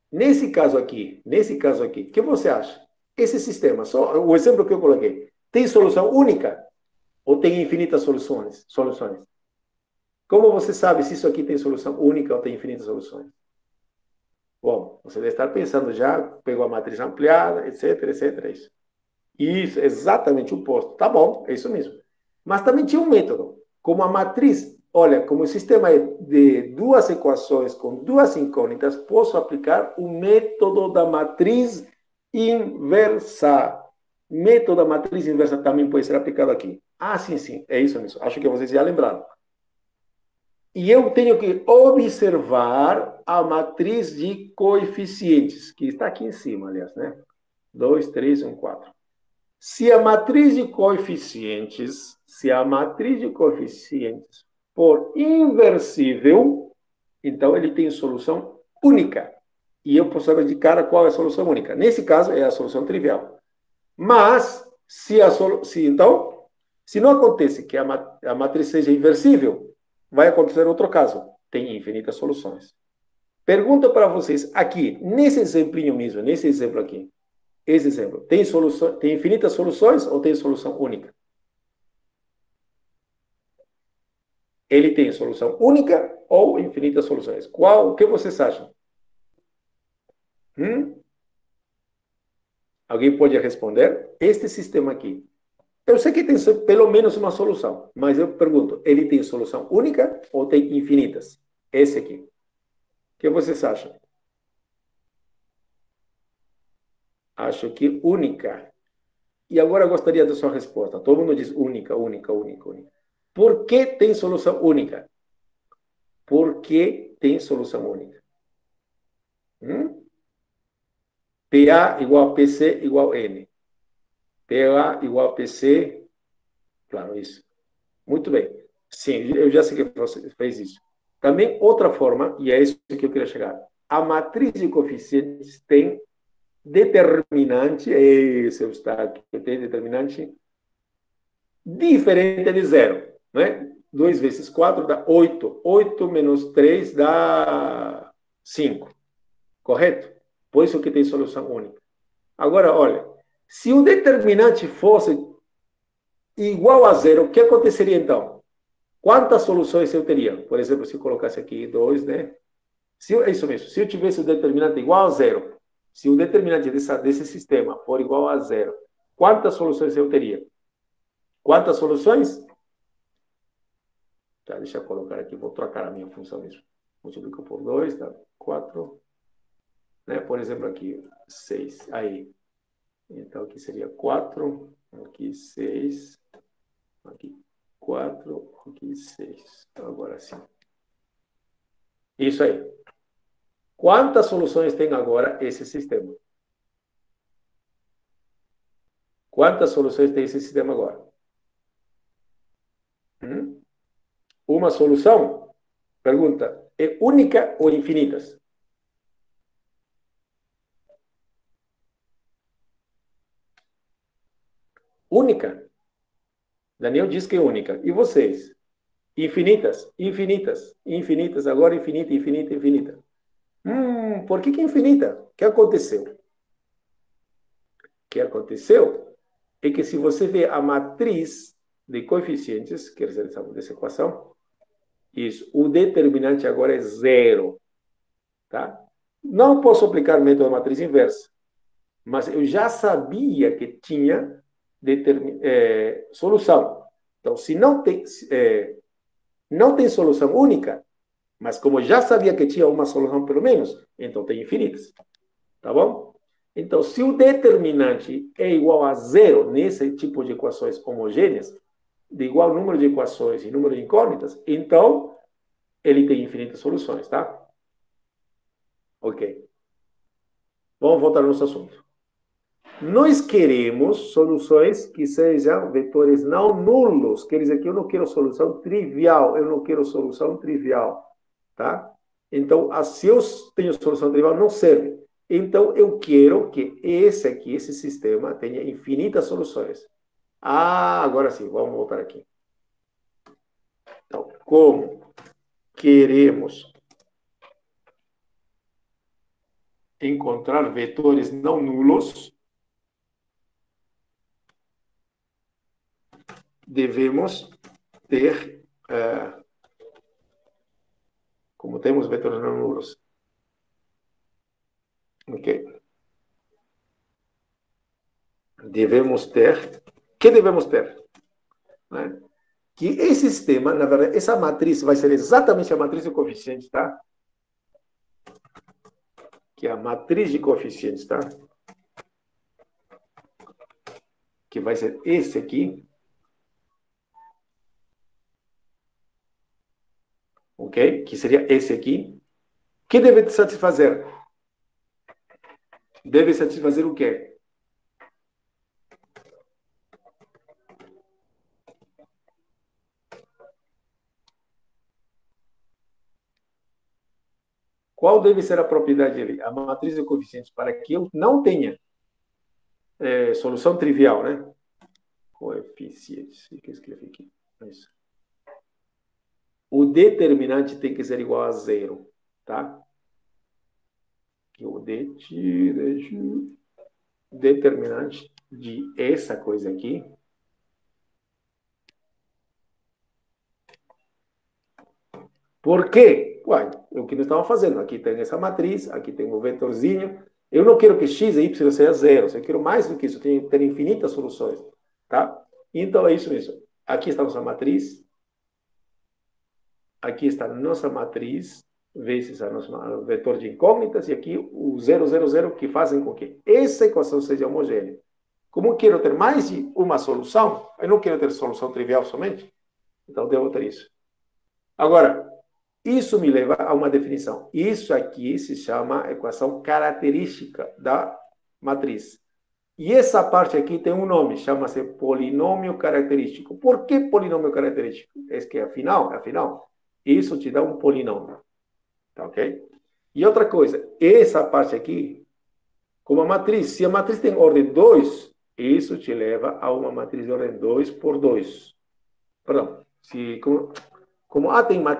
Nesse caso aqui, o que você acha? Esse sistema, só o exemplo que eu coloquei, tem solução única ou tem infinitas soluções? Como você sabe se isso aqui tem solução única ou tem infinitas soluções? Bom, você deve estar pensando já, pegou a matriz ampliada, etc, etc, isso. Isso, exatamente o oposto. Tá bom, é isso mesmo. Mas também tinha um método. Como a matriz, olha, como o sistema é de duas equações com duas incógnitas, posso aplicar o método da matriz inversa. Método da matriz inversa também pode ser aplicado aqui. Ah, sim, sim, é isso mesmo. Acho que vocês já lembraram. E eu tenho que observar a matriz de coeficientes, que está aqui em cima, aliás, né? 2, 3, 1, 4. Se a matriz de coeficientes for inversível, então ele tem solução única. E eu posso saber de cara qual é a solução única. Nesse caso, é a solução trivial. Mas, então, se não acontece que a matriz seja inversível, vai acontecer outro caso. Tem infinitas soluções. Pergunta para vocês aqui, nesse exemplinho mesmo, nesse exemplo aqui. Esse exemplo, tem infinitas soluções ou tem solução única? Ele tem solução única ou infinitas soluções? O que vocês acham? Alguém pode responder? Este sistema aqui. Eu sei que tem pelo menos uma solução, mas eu pergunto, ele tem solução única ou tem infinitas? Esse aqui. O que vocês acham? Acho que única. E agora eu gostaria da sua resposta. Todo mundo diz única, única, única, única. Por que tem solução única? Por que tem solução única? PA igual a PC igual a N. PA igual a PC. Claro, isso. Muito bem. Sim, eu já sei que você fez isso. Também outra forma, e é isso que eu queria chegar. A matriz de coeficientes tem determinante, esse está aqui, tem determinante diferente de zero. Né? 2 vezes 4 dá 8. 8 menos 3 dá 5. Correto? Por isso que tem solução única. Agora, olha, se o determinante fosse igual a zero, o que aconteceria então? Quantas soluções eu teria? Por exemplo, se eu colocasse aqui 2, né? É isso mesmo. Se eu tivesse o determinante igual a zero, se o determinante desse sistema for igual a zero, quantas soluções eu teria? Quantas soluções? Tá, deixa eu colocar aqui, vou trocar a minha função mesmo. Multiplico por 2, dá 4. Né? Por exemplo, aqui, 6. Aí. Então, aqui seria 4, aqui 6, aqui 4, aqui 6. Agora sim. Isso aí. Quantas soluções tem agora esse sistema? Quantas soluções tem esse sistema agora? uma solução? Pergunta, é única ou infinitas? Única. Daniel diz que é única. E vocês? Infinitas, infinitas, infinitas, agora infinita, infinita, infinita. Por que infinita? O que aconteceu? O que aconteceu é que se você vê a matriz de coeficientes, quer dizer, dessa equação, isso, o determinante agora é zero. Tá? Não posso aplicar o método da matriz inversa, mas eu já sabia que tinha solução. Então, se não tem solução única, mas como eu já sabia que tinha uma solução pelo menos, então tem infinitas. Tá bom? Então, se o determinante é igual a zero nesse tipo de equações homogêneas, de igual número de equações e número de incógnitas, então ele tem infinitas soluções, tá? Ok. Vamos voltar ao nosso assunto. Nós queremos soluções que sejam vetores não nulos. Quer dizer que eu não quero solução trivial. Eu não quero solução trivial. Tá? Então, se eu tenho solução trivial, não serve. Então, eu quero que esse sistema, tenha infinitas soluções. Agora sim, vamos voltar aqui. Então, como queremos encontrar vetores não nulos, devemos ter, como temos vetores não nulos, ok? Devemos ter, que devemos ter? Né? Que esse sistema, na verdade, essa matriz vai ser exatamente a matriz de coeficientes, tá? Que é a matriz de coeficientes, tá? Que vai ser esse aqui. Ok? Que seria esse aqui. Que deve satisfazer? Deve satisfazer o quê? Qual deve ser a propriedade dele? A matriz de coeficientes, para que eu não tenha solução trivial, né? Coeficientes. O que eu escrevi aqui? Isso. O determinante tem que ser igual a zero, tá? Que o determinante de essa coisa aqui Por quê? Uai, é o que nós estamos fazendo. Aqui tem essa matriz, aqui tem um vetorzinho. Eu não quero que x e y seja zero. Eu quero mais do que isso. Eu tenho que ter infinitas soluções. Tá? Então, é isso mesmo. Aqui está a nossa matriz. Aqui está a nossa matriz, vezes a nossa vetor de incógnitas. E aqui o 0, 0, 0, que fazem com que essa equação seja homogênea. Como eu quero ter mais de uma solução, eu não quero ter solução trivial somente. Então, devo ter isso. Agora, isso me leva a uma definição. Isso aqui se chama equação característica da matriz. E essa parte aqui tem um nome, chama-se polinômio característico. Por que polinômio característico? É que, afinal, isso te dá um polinômio. Tá ok? E outra coisa, essa parte aqui, como a matriz, se a matriz tem ordem 2, isso te leva a uma matriz de ordem 2 por 2. Perdão, como A tem uma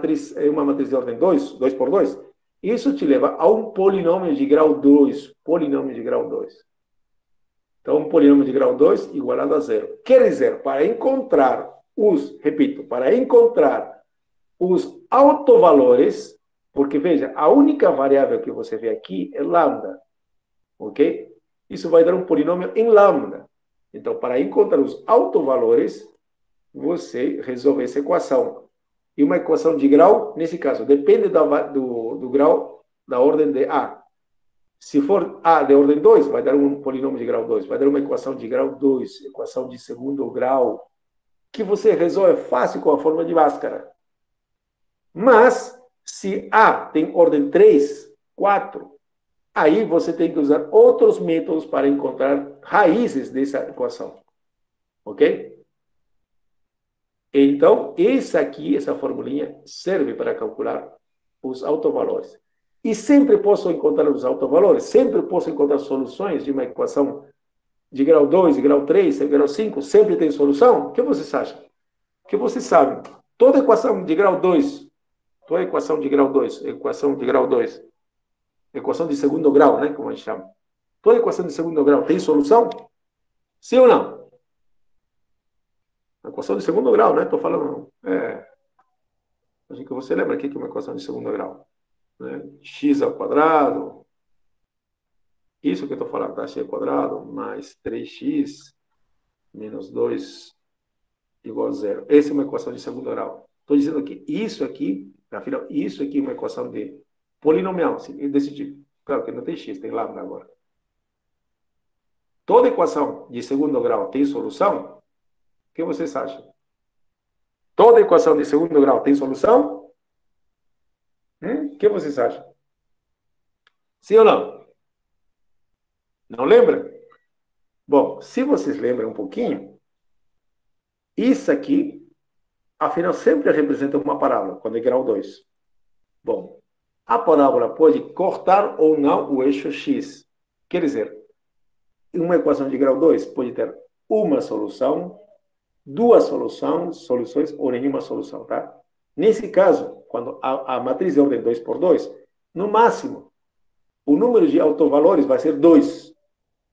matriz de ordem 2, 2 por 2, isso te leva a um polinômio de grau 2. Polinômio de grau 2. Então, um polinômio de grau 2 igualado a zero. Quer dizer, para encontrar os autovalores, porque veja, a única variável que você vê aqui é lambda. Ok? Isso vai dar um polinômio em lambda. Então, para encontrar os autovalores, você resolve essa equação. E uma equação de grau, nesse caso, depende do grau da ordem de A. Se for A de ordem 2, vai dar um polinômio de grau 2. Vai dar uma equação de grau 2, equação de segundo grau, que você resolve fácil com a forma de Bhaskara. Mas, se A tem ordem 3, 4, aí você tem que usar outros métodos para encontrar raízes dessa equação. Ok? Então, essa formulinha, serve para calcular os autovalores. E sempre posso encontrar os autovalores, sempre posso encontrar soluções de uma equação de grau 2, de grau 3, de grau 5, sempre tem solução? O que vocês acham? O que vocês sabem? Toda equação de grau 2, toda equação de grau 2, equação de grau 2, equação de segundo grau, né, como a gente chama. Toda equação de segundo grau tem solução? Sim ou não? Equação de segundo grau, né? Estou falando. Acho que você lembra aqui que é uma equação de segundo grau. Né? X ao quadrado, isso que eu estou falando, tá? X ao quadrado mais 3x menos 2 igual a zero. Essa é uma equação de segundo grau. Estou dizendo que isso aqui, afinal, isso aqui é uma equação de polinomial, desse tipo. Claro que não tem x, tem lambda agora. Toda equação de segundo grau tem solução? O que vocês acham? Toda equação de segundo grau tem solução? O que vocês acham? Sim ou não? Não lembra? Bom, se vocês lembram um pouquinho, isso aqui, afinal, sempre representa uma parábola, quando é grau 2. Bom, a parábola pode cortar ou não o eixo x. Quer dizer, uma equação de grau 2 pode ter uma solução, duas soluções ou nenhuma solução, tá? Nesse caso, quando a matriz é ordem 2 por 2, no máximo, o número de autovalores vai ser 2,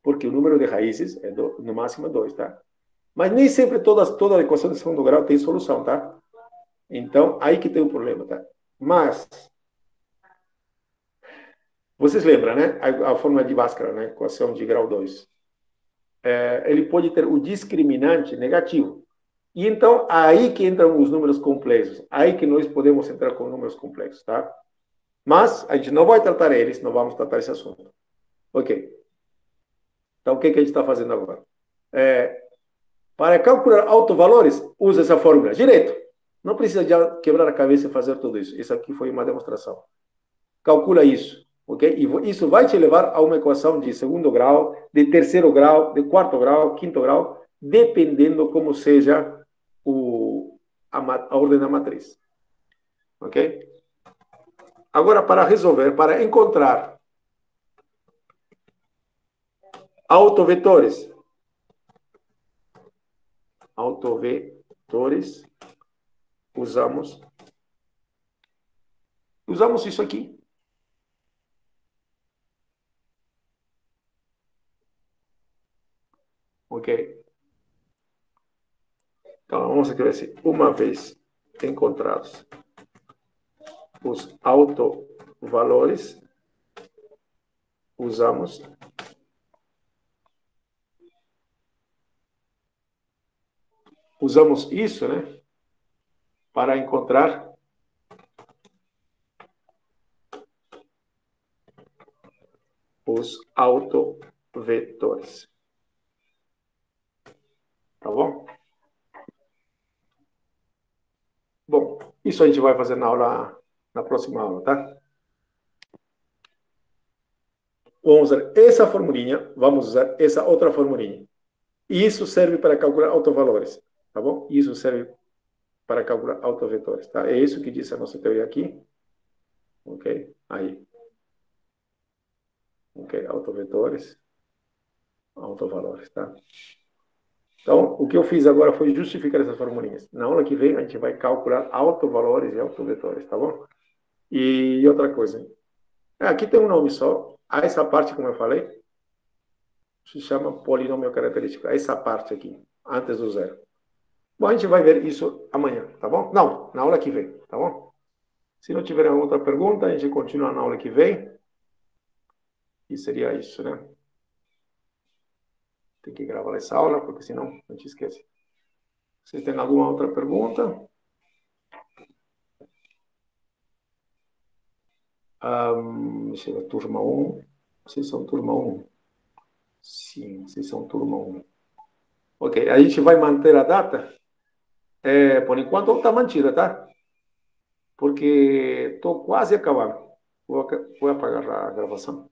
porque o número de raízes é no máximo 2, tá? Mas nem sempre toda a equação de segundo grau tem solução, tá? Então, aí que tem o problema, tá? Mas, vocês lembram, né? A fórmula de Bhaskara, né? Equação de grau 2. Ele pode ter o discriminante negativo. E então, aí que entram os números complexos. Aí que nós podemos entrar com números complexos, tá? Mas a gente não vai tratar eles, não vamos tratar esse assunto. Ok. Então, o que a gente está fazendo agora? Para calcular autovalores, usa essa fórmula direto. Não precisa de quebrar a cabeça e fazer tudo isso. Isso aqui foi uma demonstração. Calcula isso, ok? E isso vai te levar a uma equação de segundo grau, de terceiro grau, de quarto grau, quinto grau, dependendo como seja a ordem da matriz. Ok? Agora, para resolver, para encontrar autovetores, usamos isso aqui. Ok? Então, vamos escrever assim. Uma vez encontrados os autovalores, usamos isso, né, para encontrar os autovetores. Tá bom? Bom, isso a gente vai fazer na próxima aula, tá? Vamos usar essa formulinha, vamos usar essa outra formulinha. Isso serve para calcular autovalores, tá bom? Isso serve para calcular autovetores, tá? É isso que diz a nossa teoria aqui. Ok? Aí. Ok? Autovetores, autovalores, tá? Então, o que eu fiz agora foi justificar essas formulinhas. Na aula que vem, a gente vai calcular autovalores e autovetores, tá bom? E outra coisa. Aqui tem um nome só. Essa parte, como eu falei, se chama polinômio característico. Essa parte aqui, antes do zero. Bom, a gente vai ver isso amanhã, tá bom? Não, na aula que vem, tá bom? Se não tiver outra pergunta, a gente continua na aula que vem. E seria isso, né? Tem que gravar essa aula, porque senão a gente esquece. Vocês têm alguma outra pergunta? Deixa eu ver, turma 1. Vocês são turma 1? Sim, vocês são turma 1. Ok, a gente vai manter a data? Por enquanto está mantida, tá? Porque estou quase acabando. Vou apagar a gravação.